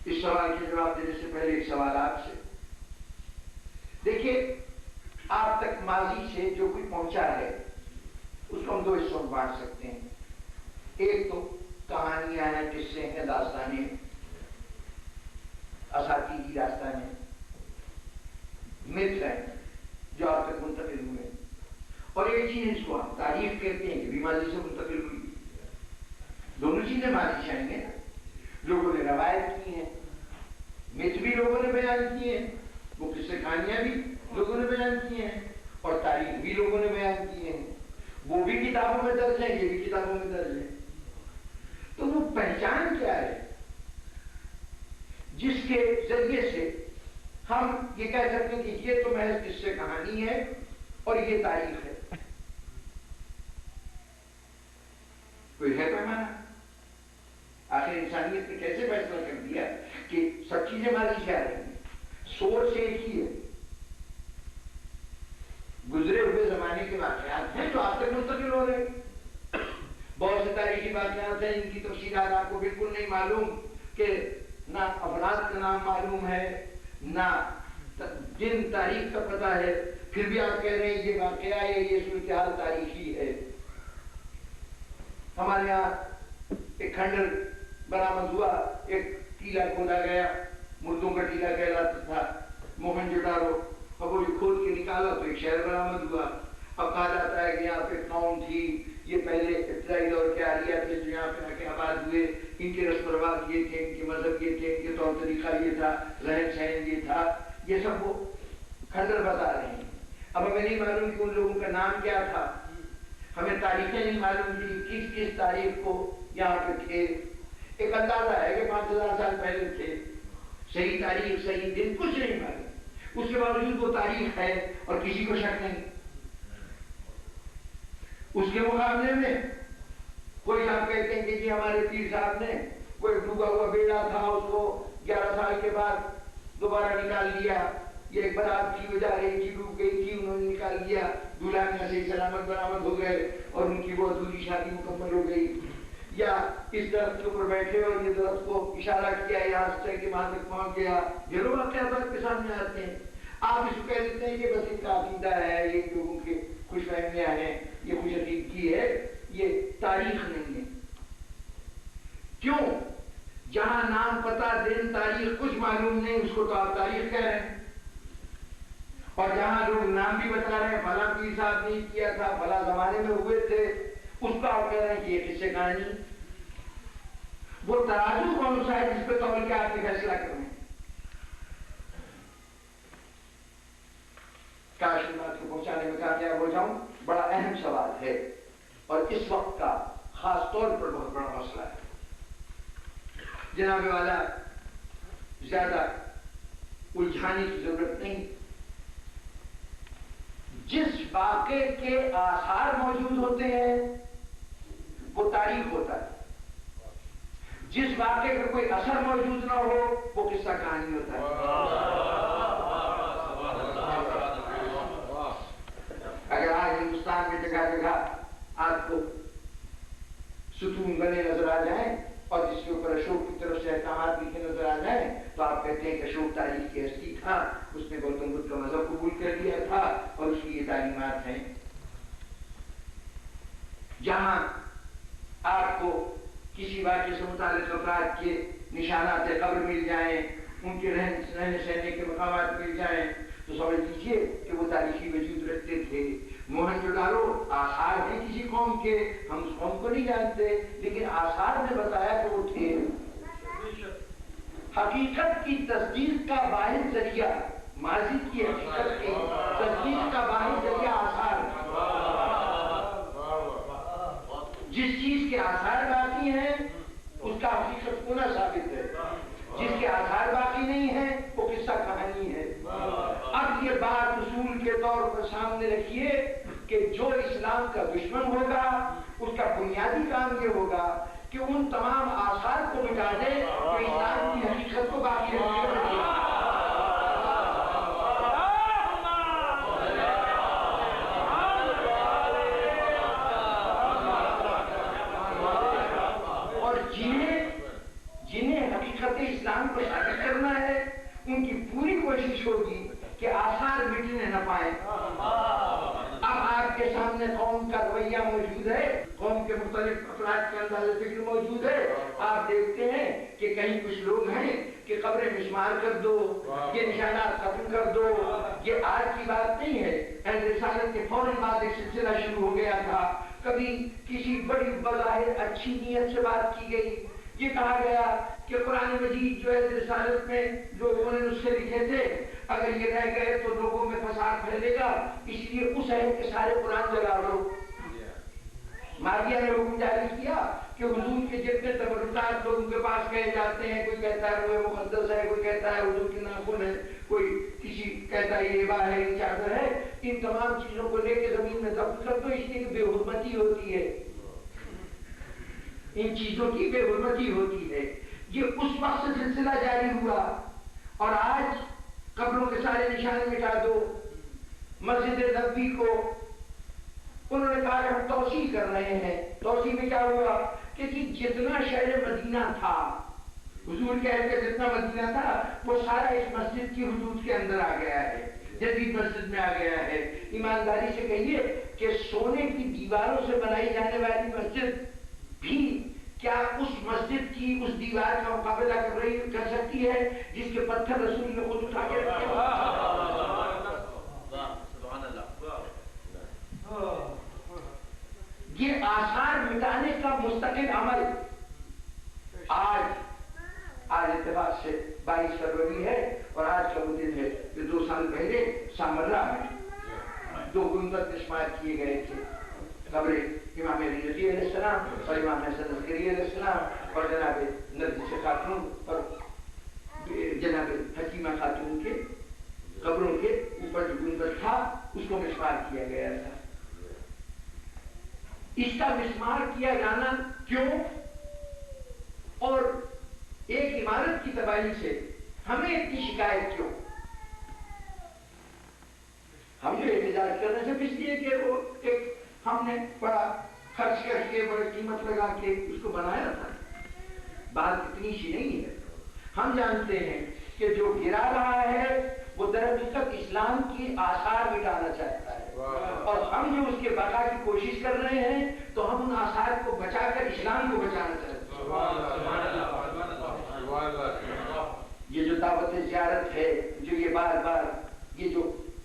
اس سوال کے جواب دینے سے پہلے ایک سوال آپ سے دیکھیے، آپ تک ماضی سے جو کوئی پہنچا ہے اس کو ہم دو حصوں میں بانٹ سکتے ہیں۔ ایک تو کہانیاں ہیں، قصے ہیں، داستانیں، اساطیری داستانیں، متھ ہیں جو آپ تک منتقل ہوئے، اور ایک چیز اس کو ہم تاریخ کہتے ہیں کہ بھی ماضی سے منتقل ہوئی۔ دونوں چیزیں ماضی سے آئیں گے نا، لوگوں نے روایت کی ہیں، متھ بھی لوگوں نے بیان کیے ہیں، وہ قصے کہانیاں بھی لوگوں نے بیان کیے ہیں، اور تاریخ بھی لوگوں نے بیان کیے ہیں، وہ بھی کتابوں میں درج ہیں، یہ بھی کتابوں میں درج ہیں۔ تو وہ پہچان کیا ہے جس کے ذریعے سے ہم یہ کہہ سکتے ہیں کہ یہ تو محض قصے کہانی ہے اور یہ تاریخ ہے؟ کوئی ہے پیمانہ؟ آخر انسانیت نے کیسے فیصلہ کر دیا کہ سب چیزیں ماضی سے آ رہی ہیں؟ سورس ایک ہی ہے، گزرے ہوئے زمانے کے واقعات ہیں جو آپ تک منتقل ہو رہے ہیں۔ بہت سے تاریخی واقعات ہیں جن کی تفصیلات آپ کو بالکل نہیں معلوم، کہ نہ افراد کا نام معلوم ہے، نہ جن تاریخ کا پتہ ہے، پھر بھی آپ کہہ رہے ہیں یہ واقعہ ہے، یہ صورتحال تاریخی ہے۔ ہمارے یہاں ایک کھنڈر برآمد ہوا، ایک ٹیلا کھودا گیا، مردوں کا ٹیلا کہلاتا تھا، موہنجودڑو، اور وہ جو کھود کے نکالا تو ایک شہر برآمد ہوا۔ اب کہا جاتا ہے کہ یہاں پہ قوم تھی، یہ پہلے ابتدائی دور کے آریہ تھے جو یہاں پہ آ کے آباد ہوئے، ان کے رسم و رواج یہ تھے، ان کے مذہب یہ تھے، ان کے طور طریقہ یہ تھا، رہن سہن یہ تھا، یہ سب وہ کھنڈر بتا رہے ہیں۔ اب ہمیں نہیں معلوم کہ ان لوگوں کا نام کیا تھا، ہمیں تاریخیں نہیں معلوم تھی کس کس تاریخ کو یہاں پہ تھے۔ ایک اندازہ ہے کہ 5000 سال پہلے تھے، صحیح تاریخ صحیح دن کچھ نہیں معلوم، اس کے باوجود وہ تاریخ ہے اور کسی کو شک نہیں۔ اس کے مقابلے میں کوئی صاحب کہتے ہیں کہ جی ہمارے پیر صاحب نے کوئی ڈوبا ہوا بیڑا تھا، اس کو 11 سال کے بعد دوبارہ نکال لیا، یہ ایک بارات تھی، وہ جا رہی تھی، ڈوب گئی تھی، انہوں نے نکال دیا، دولہا میں صحیح سلامت برآمد ہو گئے اور ان کی وہ ادھوری شادی مکمل ہو گئی. یا اس درخت کے اوپر بیٹھے اور یہ درخت کو اشارہ کیا، یہاں سے کہ وہاں تک پہنچ گیا. یہ لوگ واقعات آپ کے سامنے آتے ہیں. آپ اس کو کہہ دیتے ہیں کہ بس ان کا عقیدہ ہے، یہ لوگوں کے خوش فہمیاں ہیں، یہ خوش عقیدگی ہے، یہ تاریخ نہیں ہے. کیوں؟ جہاں نام پتہ دن تاریخ کچھ معلوم نہیں، اس کو تو آپ تاریخ کہہ رہے ہیں. اور جہاں لوگ نام بھی بتا رہے ہیں، فلاں پیر صاحب نے کیا تھا، فلاں زمانے میں ہوئے تھے، اس کا آپ کہہ رہے ہیں کہ یہ قصے کہانی. وہ ترازو کون سا ہے جس پہ تول کے آپ نے فیصلہ کرنا ہے؟ کاش میں بات کو پہنچانے میں کامیاب ہو جاؤں. بڑا اہم سوال ہے اور اس وقت کا خاص طور پر بہت بڑا مسئلہ ہے. جناب والا زیادہ الجھانے کی ضرورت نہیں. جس واقعے کے آثار موجود ہوتے ہیں وہ تاریخ ہوتا ہے. جس واقعے کا کوئی اثر موجود نہ ہو وہ قصہ کہانی ہوتا ہے. اگر آج ہندوستان میں جگہ جگہ آپ کو ستون بنے نظر آ جائیں اور جس کے اوپر اشوک کی طرف سے احکامات لکھے نظر آ جائیں تو آپ کہتے ہیں کہ اشوک تاریخ کی ہستی تھا، اس نے گوتم بدھ کا مذہب قبول کر لیا تھا اور اس کی یہ تعلیمات ہیں. جہاں آپ کو کسی واقعے سے متعلق افراد کے نشانات قبر مل جائیں، ان کے رہنے سہنے کے مقامات مل جائیں تو سمجھ لیجیے کہ وہ تاریخی وجود رکھتے تھے. موہنجودارو آثار ہیں کسی قوم کے، ہم اس قوم کو نہیں جانتے لیکن آثار نے بتایا کہ وہ تھے. حقیقت کی تصدیق کا واحد ذریعہ، ماضی کی حقیقت کی تصدیق کا واحد ذریعہ آثار. جس چیز کے آثار باقی ہیں اس کا حقیقت ہونا ثابت ہے، جس کے آثار باقی نہیں ہیں وہ قصہ کہانی ہے. اب یہ بات اصول کے طور پر سامنے رکھیے کہ جو اسلام کا دشمن ہوگا اس کا بنیادی کام یہ ہوگا کہ ان تمام آثار کو مٹا دے کہ اسلام کی حقیقت کو باقی رکھے. اور جنہیں حقیقت اسلام کو ثابت کرنا ہے ان کی پوری کوشش ہوگی کہ آثار مٹنے نہ پائیں. اب آپ کے سامنے قوم کا رویہ موجود ہے، قوم کے مختلف افراد کے انداز فکر موجود ہے. آپ دیکھتے ہیں کہ کہیں کچھ لوگ ہیں کہ قبریں مسمار کر دو، یہ نشانات ختم کر دو. یہ آج کی بات نہیں ہے، اہل رسالت کے فوراً بعد ایک سلسلہ شروع ہو گیا تھا. کبھی کسی بڑی بظاہر اچھی نیت سے بات کی گئی، یہ کہا گیا کہ قرآن مجید جو ہے رسالت میں جو انہوں نے نسخے لکھے تھے اگر یہ رہ گئے تو لوگوں میں فساد پھیلے گا، اس لیے اس عہد کے سارے قرآن جلا دو. ماویہ نے حکم جاری کیا کہ حضور کے جتنے تبرکات لوگوں کے پاس کہے جاتے ہیں، کوئی کہتا ہے وہ مقدس ہے، کوئی کہتا ہے حضور کے ناخن ہے، کوئی کسی کہتا ہے یہ ہبا ہے، یہ چادر ہے، ان تمام چیزوں کو لے کے زمین میں دفن کر دو، اس لیے کہ بے حرمتی ہوتی ہے، ان چیزوں کی بے حرمتی ہوتی ہے. یہ اس وقت سے سلسلہ جاری ہوا اور آج قبروں کے سارے نشان مٹا دو. مسجد نبوی کو انہوں نے کہا کہ ہم توسیع کر رہے ہیں. توسیع میں کیا ہوا کہ جتنا شہر مدینہ تھا، حضور کے اہل کا جتنا مدینہ تھا وہ سارا اس مسجد کی حدود کے اندر آ گیا ہے، جدید مسجد میں آ گیا ہے. ایمانداری سے کہیے کہ سونے کی دیواروں سے بنائی جانے والی مسجد بھی کیا اس مسجد کی اس دیوار کا مقابلہ کر سکتی ہے جس کے پتھر رسول نے خود اٹھا کے رکھے؟ یہ آثار مٹانے کا مستقل عمل آج اتفاق سے 22 فروری ہے اور آج کا وہ دن ہے کہ 2 سال پہلے سامرا میں 2 گنبد مسمار کیے گئے تھے. قبر امام علی رضی علیہ السلام اور امام حسن عسکری علیہ السلام اور جناب نرجس خاتون اور جناب حکیمہ خاتون کے قبروں کے اوپر جو گنبد تھا اس کو مسمار کیا گیا تھا. اس کا مسمار کیا جانا کیوں اور ایک عمارت کی تباہی سے ہمیں اتنی شکایت کیوں؟ بات کر رہے ہیں، صرف اس لیے کہ وہ ایک ہم نے بڑا خرچ کر کے بڑی قیمت لگا کے اس کو بنایا تھا. بات اتنی سی نہیں ہے. ہم جانتے ہیں کہ جو گرا رہا ہے وہ درحقیقت اسلام کی آثار مٹانا چاہتا ہے، اور ہم جو اس کے بقا کی کوشش کر رہے ہیں تو ہم ان آثار کو بچا کر اسلام کو بچانا چاہتے ہیں. یہ جو دعوت زیارت ہے، جو یہ بار بار یہ جو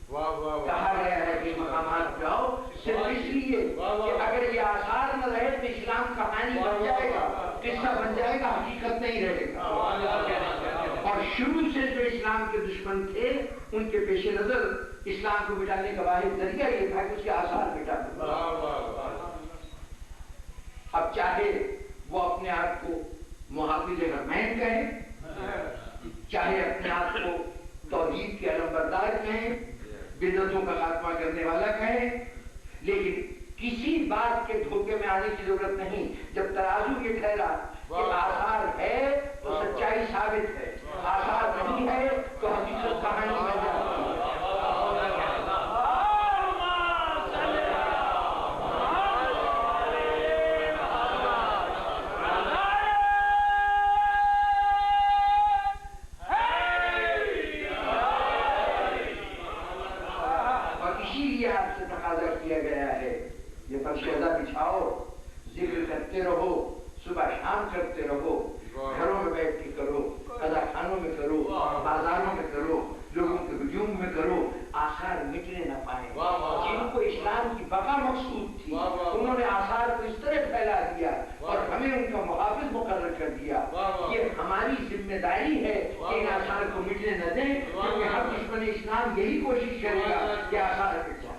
کہا گیا ہے کہ مقامات پہ آؤ، صرف اس لیے کہ اگر یہ آثار نہ رہے تو اسلام کہانی بن جائے گا، قصہ بن جائے گا، حقیقت نہیں رہے گا. اور شروع سے جو اسلام کے دشمن تھے ان کے پیش نظر اسلام کو مٹانے کا واحد ذریعہ یہ تھا کہ اس کے آثار مٹا دیں. اب چاہے وہ اپنے آپ کو محافظ حرمین کہیں، چاہے اپنے آپ کو توحید کے علمبردار کہیں، بدعتوں کا خاتمہ کرنے والا کہیں، لیکن کسی بات کے دھوکے میں آنے کی ضرورت نہیں. جب ترازو یہ ٹھہرا کہ آثار ہے تو سچائی ثابت ہے، آثار نہیں ہے تو حقیقت کہانی بن جاتی ہے. فرشیدہ بچھاؤ، ذکر کرتے رہو، صبح شام کرتے رہو، گھروں میں بیٹھ کے کرو، قضا خانوں میں کرو، بازاروں میں کرو، لوگوں کے ہجوم میں کرو، آثار مٹنے نہ پائیں. جن کو اسلام کی بقا مقصود تھی انہوں نے آثار کو اس طرح پھیلا دیا اور ہمیں ان کا محافظ مقرر کر دیا. یہ ہماری ذمہ داری ہے کہ ان آثار کو مٹنے نہ دیں، کیونکہ ہر دشمن اسلام یہی کوشش کرے گا کہ آثار مٹ جائیں.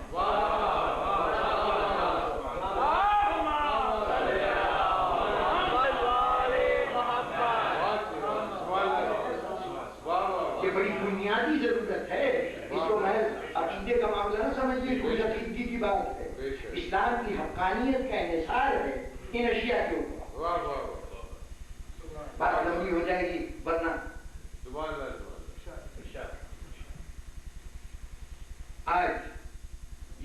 بنیادی ضرورت ہے. اس کو محض عقیدے کا معاملہ نہ سمجھیے، کوئی عقیدگی کی بات ہے. اسلام کی حقانیت کا انحصار ہے ان اشیاء کے اوپر. بات لمبی ہو جائے گی ورنہ. آج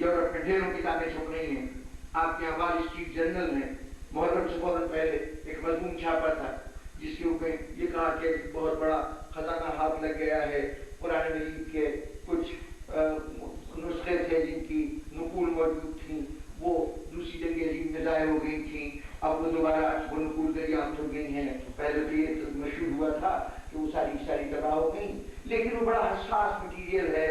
یورپ میں ڈھیروں کتابیں چھپ رہی ہیں. آپ کے وال اسٹریٹ جرنل نے محرم سے فوراً پہلے ایک مضمون چھاپا تھا جس کے اوپر یہ کہا کہ بہت بڑا خزانہ ہاتھ لگ گیا ہے. قرآن مجید کے کچھ نسخے تھے جن کی نقول موجود تھیں، وہ دوسری جنگ عظیم میں ضائع ہو گئی تھیں. اب وہ دوبارہ وہ نقول دریافت ہو گئی ہیں. پہلے تو یہ مشہور ہوا تھا کہ وہ ساری تباہ ہو گئی، لیکن وہ بڑا حساس مٹیریل ہے.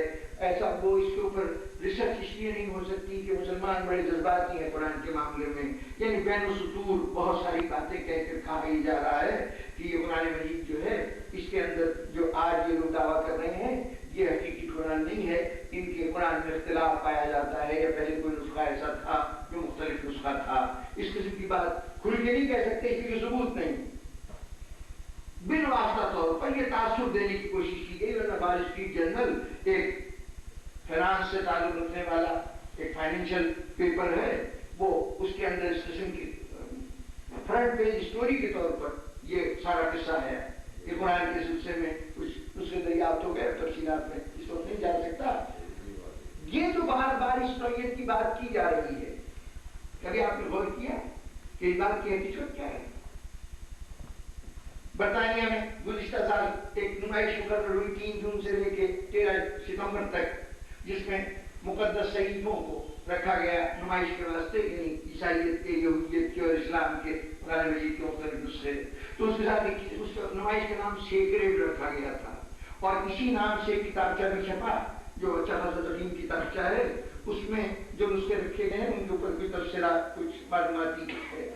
ایسا وہ اس کے اوپر ریسرچ اس لیے نہیں ہو سکتی کہ مسلمان بڑے جذباتی ہیں قرآن کے معاملے میں. یعنی بین السطور بہت ساری باتیں کہہ کر کہا ہی جا رہا ہے کہ یہ قرآن مجید جو ہے اس کے اندر جو آج یہ لوگ دعویٰ کر رہے ہیں یہ حقیقی قرآن نہیں ہے. ان کے قرآن میں اختلاف پایا جاتا ہے، یا پہلے کوئی نسخہ ایسا تھا جو مختلف نسخہ تھا. اس قسم کی بات کھل کے نہیں کہہ سکتے، اس کے ثبوت نہیں. بن واسطہ طور پر یہ تاثر دینے کی کوشش کی گئی. ورنہ وال اسٹریٹ جرنل ایک فائنانس سے تعلق رکھنے والا ایک فائنینشیل پیپر ہے. وہ اس کے اندر اس قسم کی فرنٹ پیج اسٹوری کے طور پر یہ سارا قصہ ہے کہ قرآن کے سلسلے میں کچھ اس کے دریافت ہو گئے. تفصیلات میں اس وقت نہیں جا سکتا. یہ جو بار بار اس نوعیت کی بات کی جا رہی ہے، کبھی آپ نے غور کیا کہ اس بات کی حقیقت کیا ہے؟ برطانیہ میں گزشتہ سال ایک نمائش مقرر ہوئی 3 جون سے لے کے 13 ستمبر تک، جس میں مقدس صحیفوں کو رکھا گیا نمائش کے واسطے، یعنی عیسائیت کے، یہودیت کے اور اسلام کے قرآن مجید کے مختلف نسخے. تو اس کے ساتھ اس نمائش کا نام سیکریڈ رکھا گیا تھا، اور اسی نام سے کتابچہ بھی چھپا جو اچھا خاصا قدیم کتابچہ ہے. اس میں جو نسخے رکھے گئے ہیں ان کے اوپر کوئی تفصیلات، کچھ معلوماتی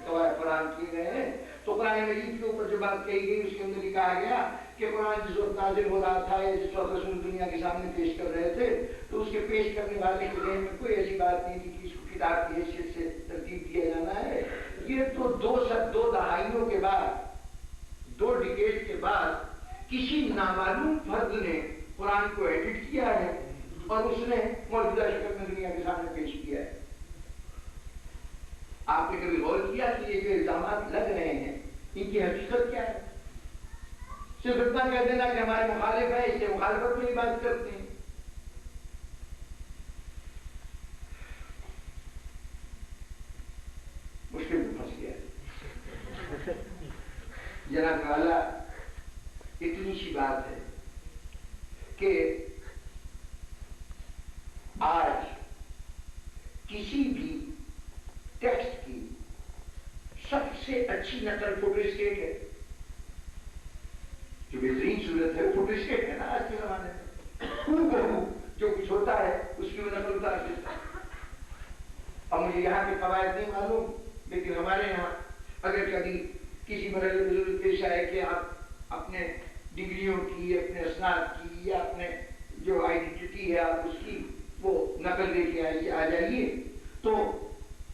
قواعد فراہم کیے گئے ہیں. تو قرآن مجید کے اوپر جو بات کہی گئی اس کے اندر یہ کہا گیا کہ قرآن جس وقت نازل ہو رہا تھا یا جس وقت رسول دنیا کے سامنے پیش کر رہے تھے تو اس کے پیش کرنے والے کے ذہن میں کوئی ایسی بات نہیں تھی کہ اس کو کتاب کی حیثیت سے ترتیب دیا جانا ہے. یہ تو 2 دہائیوں کے بعد، 2 ڈیکیڈ کے بعد کسی نامعلوم فرد نے قرآن کو ایڈٹ کیا ہے اور اس نے موجودہ شکل میں دنیا کے سامنے پیش کیا ہے. آپ نے کبھی غور کیا کہ یہ جو الزامات لگ رہے ہیں ان کی حقیقت کیا ہے؟ صرف اتنا کہہ دینا کہ ہمارے مخالف ہیں، اس سے مخالفت میں ہی بات کرتے ہیں. جناب والا اتنی سی بات ہے کہ آج کسی بھی ٹیکسٹ کی سب سے اچھی نقل فوٹو اسٹیٹ ہے، جو بہترین صورت ہے فوٹو اسٹیٹ ہے نا آج کے زمانے میں، جو کچھ ہوتا ہے اس کی وہ نقل اتار دیتا ہے۔ اب مجھے یہاں کے قواعد نہیں معلوم، لیکن ہمارے یہاں اگر کبھی کسی مرحلے میں ضرورت پیش آئے کہ آپ اپنے ڈگریوں کی، اپنے اسناد کی، یا اپنے جو آئیڈینٹی ہے آپ اس کی وہ نقل لے کے آئیے، آ جائیے، تو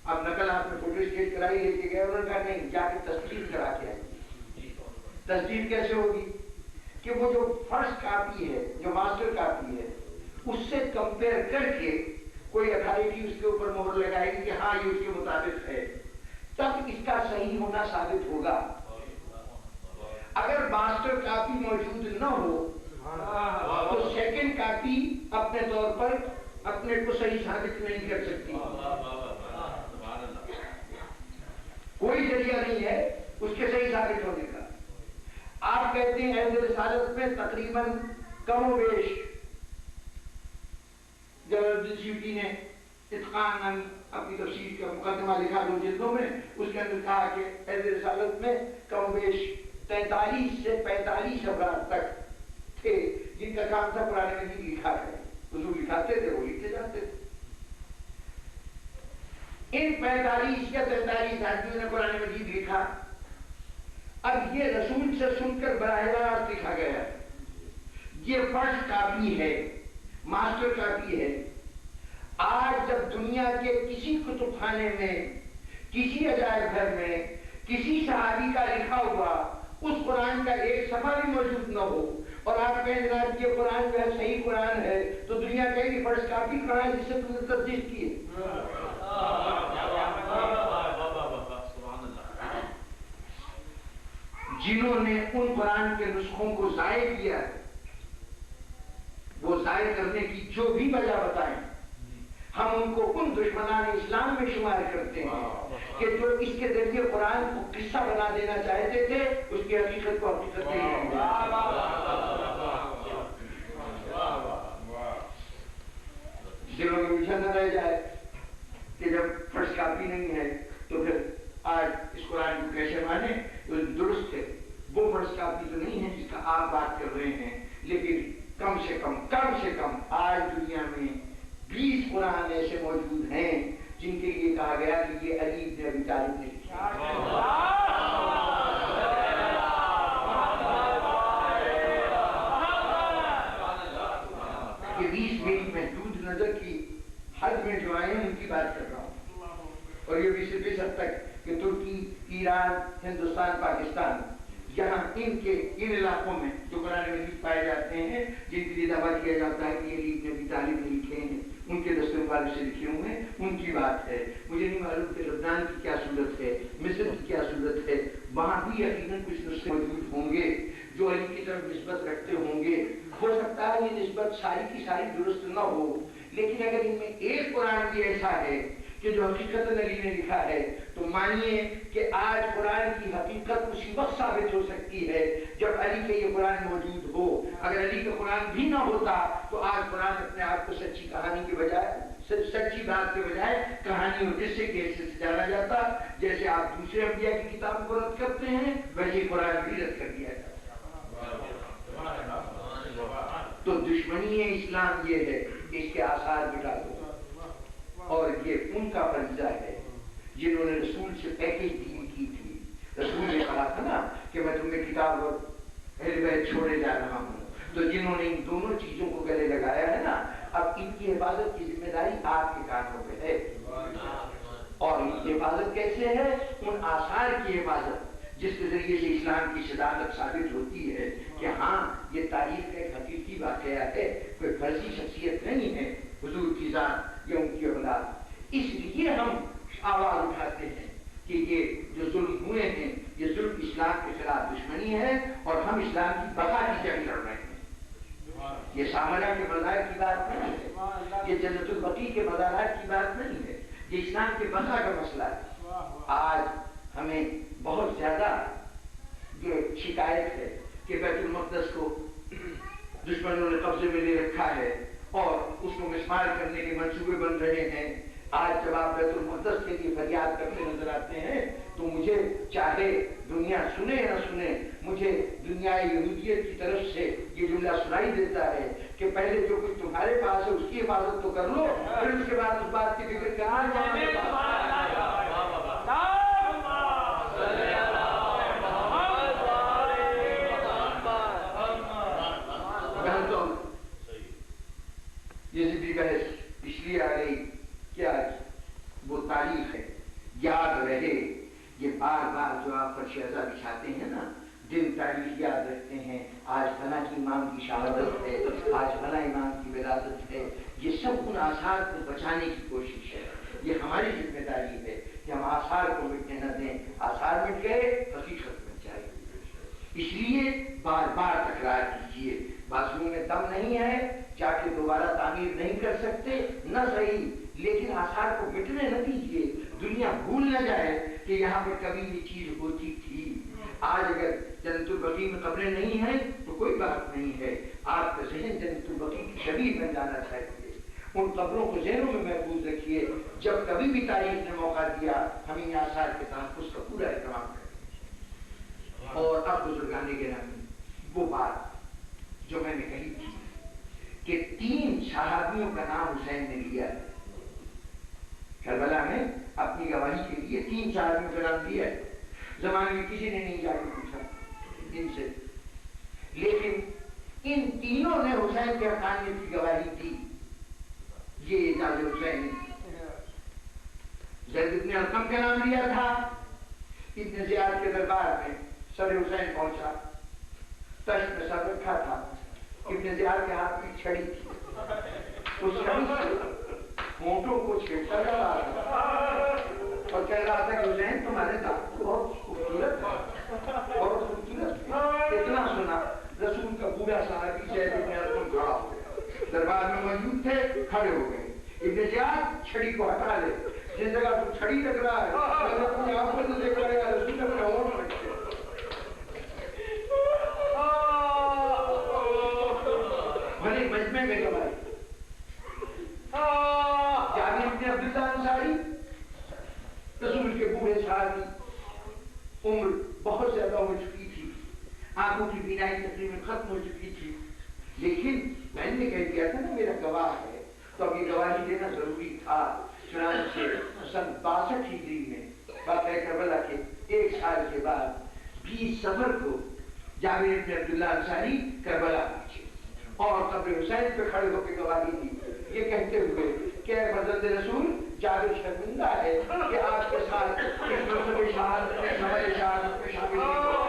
اب نقل آپ نے فوٹو اسٹیٹ کرائی لے کے گئے، انہوں نے کہا نہیں، جا کے تصدیق کرا کے آئیے۔ تصدیق کیسے ہوگی کہ وہ جو فرسٹ کاپی ہے، جو ماسٹر کاپی ہے، اس سے کمپیئر کر کے کوئی اتھارٹی اس کے اوپر مہر لگائے گی کہ ہاں یہ اس کے مطابق ہے، تب اس کا صحیح ہونا ثابت ہوگا۔ اگر ماسٹر کاپی موجود نہ ہو تو سیکنڈ کاپی اپنے طور پر اپنے کو صحیح ثابت نہیں کر سکتی، کوئی ذریعہ نہیں ہے اس کے صحیح ثابت ہونے کا۔ آپ کہتے ہیں عہد رسالت میں تقریباً کم و بیش، جلال الدین سیوطی نے اتقان اپنی تفسیر کا مقدمہ لکھا 2 جلدوں میں، اس کے اندر کہا کہ عہد رسالت میں کم و بیش 43 سے 45 افراد تک تھے جن کا کام تھا قرآن مجید لکھا ہے، حضور لکھاتے تھے، وہ لکھتے جاتے تھے۔ ان 45 یا 43 آدمیوں نے قرآن مجید لکھا، اب یہ رسول سے سن کر براہ راست لکھا گیا، یہ فرسٹ کاپی ہے، ماسٹر کاپی ہے۔ آج جب دنیا کے کسی کتب خانے میں، کسی عجائب گھر میں کسی صحابی کا لکھا ہوا اس قرآن کا ایک صفحہ بھی موجود نہ ہو اور آپ کہیں جناب یہ قرآن جو ہے صحیح قرآن ہے، تو دنیا کہے گی فرسٹ کاپی کہاں ہے جس سے تم نے تصدیق کی ہے؟ جنہوں نے ان قرآن کے نسخوں کو ضائع کیا ہے، وہ ضائع کرنے کی جو بھی وجہ بتائیں، ہم ان کو ان دشمنان اسلام میں شمار کرتے ہیں کہ جو اس کے ذریعے قرآن کو قصہ بنا دینا چاہتے تھے، اس کی حقیقت کو حقیقت نہیں ہے۔ دلوں میں الجھن نہ رہ جائے کہ جب فرسٹ کاپی نہیں ہے تو پھر آج اس قرآن کو کیسے مانے؟ درست ہے، وہ فرسٹ کاپی تو نہیں ہے جس کا آپ بات کر رہے ہیں، لیکن کم سے کم آج دنیا میں 20 قرآن ایسے موجود ہیں جن کے لیے کہا گیا کہ یہ علی بن ابی طالب نے لکھا۔ یہ 20 میری محدود نظر کی حد میں جو آئے ہیں ان کی بات کر رہا ہوں، اور یہ بھی صرف اس حد تک کہ ترکی، ایران، ہندوستان، پاکستان، یہاں ان علاقوں میں جو قرآن مجید پائے جاتے ہیں، جن کے لیے دعویٰ کیا جاتا ہے کہ یہ علی بن ابی طالب نے لکھے ہیں، ان کے دستور والے سے لکھے ہوئے ہیں، ان کی بات ہے۔ مجھے نہیں معلوم کہ لبنان کی کیا صورت ہے، مصر کی کیا صورت ہے، وہاں بھی یقیناً کچھ نسخے موجود ہوں گے جو علی کی طرف نسبت رکھتے ہوں گے۔ ہو سکتا ہے یہ نسبت ساری کی ساری درست نہ ہو، لیکن اگر ان میں ایک قرآن بھی ایسا ہے کہ جو حقیقت علی نے لکھا ہے، تو مانیے کہ آج قرآن کی حقیقت اسی وقت ثابت ہو سکتی ہے جب علی کے یہ قرآن موجود ہو۔ اگر علی کا قرآن بھی نہ ہوتا تو آج قرآن اپنے آپ کو سچی کہانی کے بجائے، سچی بات کے بجائے کہانی اور قصے کے حصے سے جانا جاتا، جیسے آپ دوسرے انبیاء کی کتاب کو رد کرتے ہیں ویسے قرآن بھی رد کر دیا جاتا۔ تو دشمنی اسلام یہ ہے، اس کے آثار مٹا دو، اور یہ ان کا فریضہ ہے جنہوں نے رسول سے پیکیج ڈیل کی تھی۔ رسول نے کہا تھا نا کہ میں تمہیں کتاب اور اہل بیت چھوڑے جا رہا ہوں، تو جنہوں نے ان دونوں چیزوں کو گلے لگایا ہے نا، اب ان کی حفاظت کی ذمہ داری آپ کے کانوں پہ ہے۔ اور ان کی حفاظت کیسے ہے؟ ان آثار کی حفاظت جس کے ذریعے سے اسلام کی صداقت ثابت ہوتی ہے کہ ہاں یہ تاریخ کا ایک حقیقی واقعہ ہے، کوئی فرضی شخصیت نہیں ہے حضور کی ذات یا ان کی اولاد۔ اس لیے ہم آواز اٹھاتے ہیں کہ یہ جو ظلم ہوئے ہیں یہ ظلم اسلام کے خلاف دشمنی ہے، اور ہم اسلام کی بقا کی جنگ لڑ رہے ہیں۔ یہ سامرا کے مزار کی بات نہیں ہے، یہ جنت البقیع کے مزارات کی بات نہیں ہے، یہ اسلام کے بقا کا مسئلہ ہے۔ آج ہمیں بہت زیادہ یہ شکایت ہے کہ بیت المقدس کو دشمنوں نے قبضے میں لے رکھا ہے اور اس کو مسمار کرنے کے منصوبے بن رہے ہیں. آج جب آپ بیت المقدس کے لیے فریاد کرتے نظر آتے ہیں تو مجھے چاہے دنیا سنے نہ سنے، مجھے دنیا یہودیت کی طرف سے یہ جملہ سنائی دیتا ہے کہ پہلے جو کچھ تمہارے پاس ہے اس کی حفاظت تو کر لو، پھر اس کے بعد اس بات کی فکر کیا یہ زندگی بحث اس لیے آ گئی کہ آج وہ تاریخ ہے، یاد رہے. یہ بار بار جو آپ پر شہزہ بچھاتے ہیں نا، دن تاریخ یاد رکھتے ہیں. آج فلاں امام کی شہادت ہے، آج فلاں امام کی ولادت ہے. یہ سب ان آثار کو بچانے کی کوشش ہے. یہ ہماری ذمہ داری ہے کہ ہم آثار کو مٹنے نہ دیں. آثار مٹ گئے، حقیقت مٹ جائے. اس لیے بار بار تکرار کیجیے. بازو میں دم نہیں ہے، جا کے دوبارہ تعمیر نہیں کر سکتے نہ صحیح، لیکن آثار کو مٹنے نہ دیجیے. دنیا بھول نہ جائے کہ یہاں پر کبھی یہ چیز ہوتی تھی. آج اگر جنت البقیع میں قبریں نہیں ہیں تو کوئی بات نہیں ہے. آپ کا ذہن جنت البقیع کی شبیہ بن جانا چاہیے. ان قبروں کو ذہنوں میں محفوظ رکھیے. جب کبھی بھی تاریخ نے موقع دیا ہمیں ان آثار کے تحفظ کا پورا اہتمام کریں. اور اب بزرگان گرامی، وہ بات جو میں نے کہی تھی کہ 3 صحابیوں کا نام حسین نے لیا ہے کربلا میں، اپنی گواہی کے لیے 3 صحابیوں کا نام لیا ہے. زمانے میں کسی نے نہیں جا کے پوچھا ان سے، لیکن ان تینوں نے حسین کے حقانیت کی گواہی دی. یہ اعجاز حسین نے زید بن ارقم کا نام لیا تھا. ابن زیاد کے دربار میں سر حسین پہنچا، تشت میں سر رکھا تھا. ابن زیاد کے ہاتھ میں چھڑی تھی. اس چھڑی سے ہونٹوں کو چھیڑتا جا رہا تھا اور کہہ رہا تھا کہ حسین تمہارے دانت بہت خوبصورت ہے، بہت خوبصورت ہے. اتنا سنا رسول کا بوڑھا صحابی زید بن ارقم کھڑا ہو گیا. دربار میں موجود تھے، کھڑے ہو گئے. ابن زیاد چھڑی کو ہٹا لے، جس جگہ تو چھڑی لگ رہا ہے اپنی آنکھوں سے دیکھ رہے گا رسول اپنے ہونٹ رکھتے. بھلے مجمع میں گواہی. جابر بن عبداللہ انصاری رسول کے بوڑھے صحابی، عمر بہت زیادہ ہو چکی تھی، آنکھوں کی بینائی تقریباً ختم ہو چکی تھی، لیکن میں نے کہہ دیا تھا نا میرا گواہ ہے، تو اب یہ گواہی دینا ضروری تھا. چنانچہ سن 62 ہجری میں واقعہ کربلا کے 1 سال کے بعد 20 صفر کو جابر بن عبداللہ انصاری کربلا پہنچے اور قبر حسین پہ کھڑے ہو کے گواہی دی، یہ کہتے ہوئے کہ اے فرزند رسول، جابر شرمندہ ہے کہ آپ کے ساتھ اس منصب شہادت میں سمجھ شہادت میں شامل نہیں ہوا.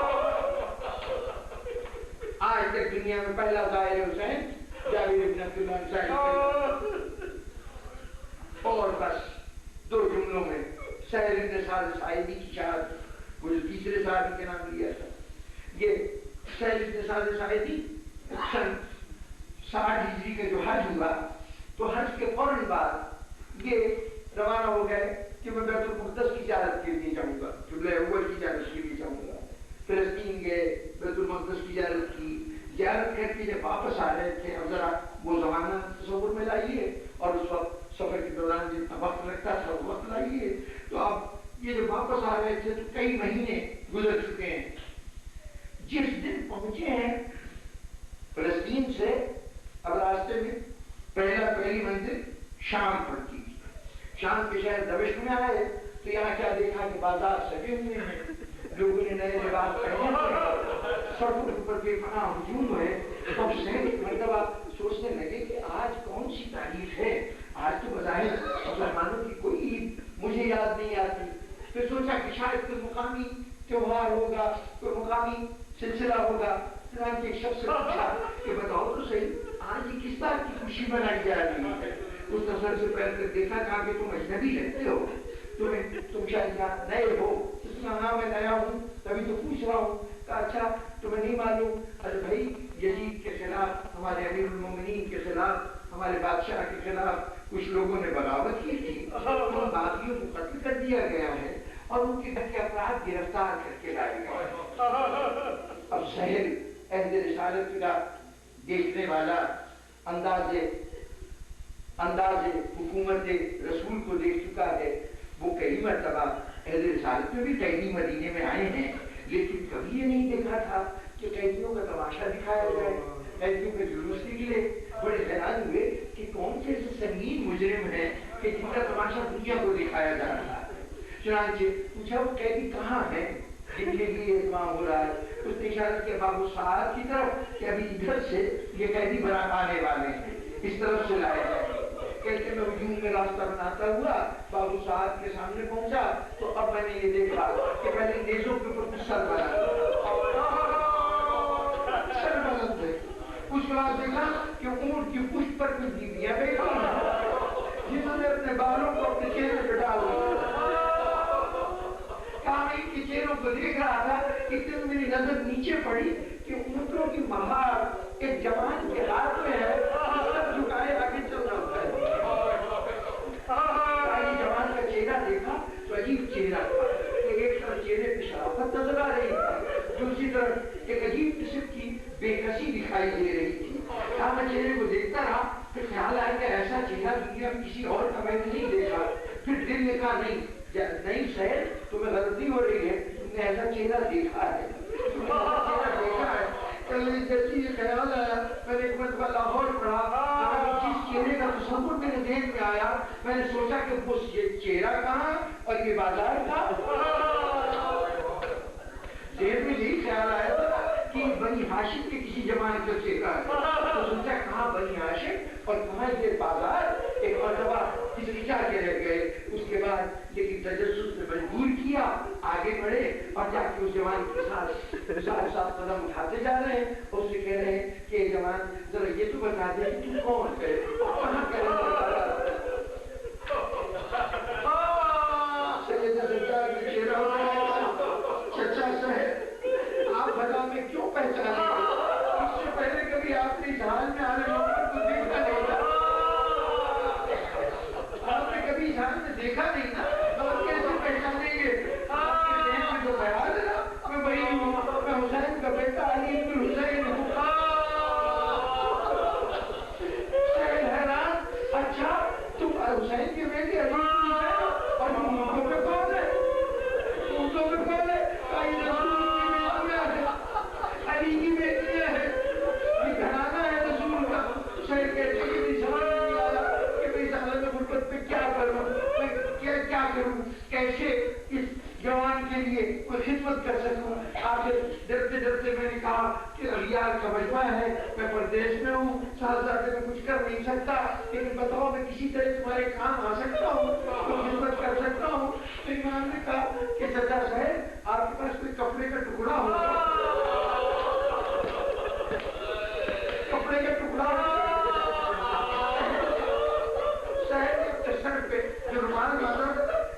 آج تک دنیا میں پہلا ظاہر حسین جابر بن عبداللہ انصاری. اور بس 2 جملوں میں سہل بن سعد ساعدی کی شہادت، وہ جو تیسرے صحابی کے نام لیا تھا. یہ سہل بن سعد ساعدی سن 60 ہجری کا جو حج ہوا تو حج کے فوراً بعد یہ روانہ ہو گئے کہ میں بیت المقدس کی زیارت کے لیے جاؤں گا، قبلہ اول کی زیارت کے لیے جاؤں گا. فلسطین گئے، بیت المقدس کی زیارت کی. زیارت کر کے جب واپس آ رہے تھے، اب ذرا وہ زمانہ تصور میں لائیے اور اس وقت سفر کے دوران جتنا وقت لگتا تھا وہ وقت لائیے. تو اب یہ جب واپس آ رہے تھے تو کئی مہینے گزر چکے ہیں. جس دن پہنچے ہیں فلسطین سے، اب راستے میں پہلی منزل شام پڑتی تھی. شام کے شہر دمشق میں آئے تو یہاں کیا دیکھا کہ بازار سجے ہوئے ہیں، لوگوں نے نئے لباس پہنے ہوئے، سڑکوں کے اوپر بے پناہ ہجوم ہوئے. اور حسین ایک مرتبہ سوچنے لگے کہ آج کون سی تاریخ ہے، آج تو بظاہر مسلمانوں کی کوئی عید مجھے یاد نہیں آتی. پھر سوچا کہ شاید کوئی مقامی تیوہار ہوگا، کوئی مقامی سلسلہ ہوگا. چنانچہ ایک شخص سے پوچھا کہ بتاؤ تو صحیح آج یہ کس بات کی خوشی منائی جا رہی ہے. اس نے سر سے پیر کر دیکھا، کہا کہ تم اجنبی لگتے ہو، تم شاید یہاں نئے ہو. اس نے کہا میں نیا ہوں تبھی تو پوچھ رہا ہوں. کہا اچھا تمہیں نہیں معلوم؟ ارے بھائی یزید کے خلاف، ہمارے امیر المومنین کے خلاف، ہمارے بادشاہ کے خلاف کچھ لوگوں نے بغاوت کی تھی، ان باغیوں کو قتل کر دیا گیا ہے اور ان کے گھر کے افراد گرفتار کر کے لائے گئے. اب شہر اہل رسالت کا دیکھنے والا انداز حکومت رسول کو دیکھ چکا ہے، وہ کئی مرتبہ اہل رسالت میں بھی قیدی مدینے میں آئے ہیں، لیکن کبھی یہ نہیں دیکھا تھا کہ قیدیوں کا تماشا دکھایا جائے، قیدیوں کے جلوس نکلے۔ بڑے حیران ہوئے کہ کون سے ایسے سنگین مجرم ہیں کہ جن کا تماشا دنیا کو دکھایا جا رہا ہے۔ چنانچہ پوچھا وہ قیدی کہاں ہیں جن کے لیے اہتمام ہو رہا ہے؟ اس نے اشارہ کیا بابو سعد کی طرف کہ ابھی ادھر سے یہ قیدی برات آنے والے ہیں، اس طرف سے لائے جائیں۔ کہتے میں ہجوم میں راستہ بناتا ہوا بابو سعد کے سامنے پہنچا تو اب میں نے یہ دیکھا کہ پہلے نیزوں کے اوپر کچھ سر بنا سر بلند ہے، اس کے بعد دیکھا کہ اونٹ کی پشت پر کچھ بیویاں بیٹھی ہیں جنہوں نے اپنے بالوں کو اپنے چہرے پہ ڈال دیا۔ ان کے چہروں کو دیکھ رہا تھا، اتنے میری نظر نیچے پڑی کہ اونٹوں کی مہار ایک جوان کے ہاتھ میں ہے، اس طرف جھکائے آگے چل رہا ہے۔ جوان کا چہرہ دیکھا تو عجیب چہرہ تھا، ایک طرف چہرے پہ شرافت نظر آ رہی تھی، دوسری طرف ایک عجیب قسم کی بے کسی دکھائی دے رہی تھی۔ میں چہرے کو دیکھتا رہا، پھر خیال آیا کہ ایسا چہرہ دنیا میں کسی اور کا میں نے نہیں دیکھا۔ پھر دل نے کہا نہیں شہر تمہیں غلطی ہو رہی ہے، تم نے ایسا چہرہ دیکھا ہے، جیسی یہ خیال آیا میں نے ایک مرتبہ لاہور پڑھا، جس چہرے کا تصور میرے ذہن میں آیا میں نے سوچا کہ وہ یہ چہرہ کہاں اور یہ بازار کہاں۔ ذہن میں یہی خیال آیا تھا کہ بنی ہاشم کے کسی جماعت کا چہرہ ہے، تو سوچا کہاں بنی ہاشم اور کہاں یہ بازار۔ ایک مرتبہ ہچکچا کے رہ گئے، اس کے بعد لیکن تجسس نے مجبور کیا، آگے بڑھے اور جا کے اس جوان کے ساتھ قدم اٹھاتے جا رہے ہیں، اس سے کہہ رہے ہیں کہ جوان ذرا یہ تو بتا دے کہ تم کون ہے، کہاں کا رہنے والا ہے؟ سیدہ سرکار کا چہرہ ہو رہا ہے، چچا صاحب آپ بتا میں کیوں پہچانے گا؟ اس سے پہلے کبھی آپ نے اس حال میں آنے لوگوں کو دیکھا نہیں تھا، آپ نے کبھی اس حال میں دیکھا نہیں نا، اور کیسے پہچانیں گے؟ آپ کے ذہن میں جو خیال ہے نا میں وہی ہوں، میں حسین کا بیٹا علی بن حسین ہوں۔ حیران، اچھا تم حسین کے بیٹے علی بن حسین ہو اور تم اونٹوں پہ کون ہے؟ اونٹوں پہ کون ہے؟ علی کی بیٹی ہے، یہ گھرانہ ہے رسول کا۔ شہر کہتے ہیں کہ میری سمجھ نہیں آیا کہ میں اس حالت میں غربت پہ کیا کروں، میں کیا کروں، کیسے اس جوان کے لیے کوئی خدمت کر سکوں۔ آخر ڈرتے ڈرتے میں نے کہا کہ اغیار کا مجمع ہے، میں پردیش میں ہوں، صاحبزادے میں کچھ کر نہیں سکتا، لیکن بتاؤ میں کسی طرح تمہارے کام آ سکتا ہوں، کوئی خدمت کر سکتا ہوں۔ تو امام نے کہا کہ چچا صاحب آپ کے پاس کوئی کپڑے کا ٹکڑا ہوگا، کپڑے کا ٹکڑا صاحب کے سر پہ جو رومال باندھا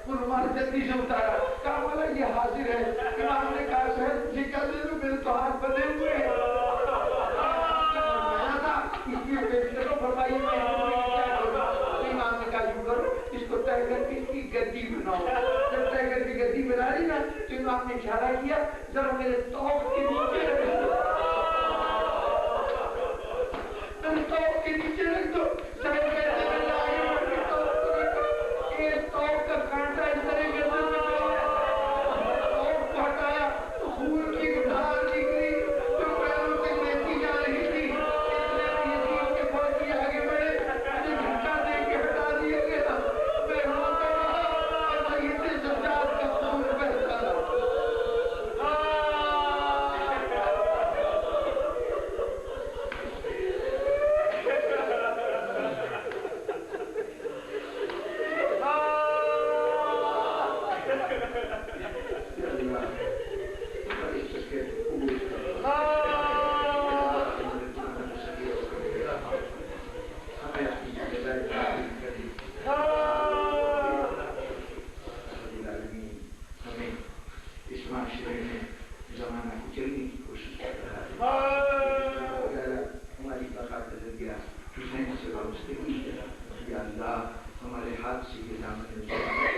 وہ رومال جلدی سے اتارا، کہا بولا یہ حاضر ہے۔ امام نے کہا صاحب مجھے کیا دے دوں، میرے تو ہاتھ بندھے ہوئے ہیں، اس لیے فیصلے کو فرمائیے میں کیا کروں۔ امام نے کہا یوں کرو اس کو طے کر کے اس کی گدی بناؤ۔ جب طے کر کے گدی بنا لی نا تو امام نے اشارہ کیا ذرا میرے توق کے نیچے رکھ دو، توق کے نیچے رکھ دو۔ صاحب کہتے ہیں توق کا کانٹا اس طرح کے توق کو ہٹایا تو خون کی دھار نکلی جو پیروں سے بہتی جا رہی تھی، یزید کے فوجی آگے بڑھے، مجھے دھکا دے کے ہٹا دیا گیا، میں روتا رہا اور سید سجاد کا خون بہتا رہا۔ ہمارے ہاتھ سے یہ دامن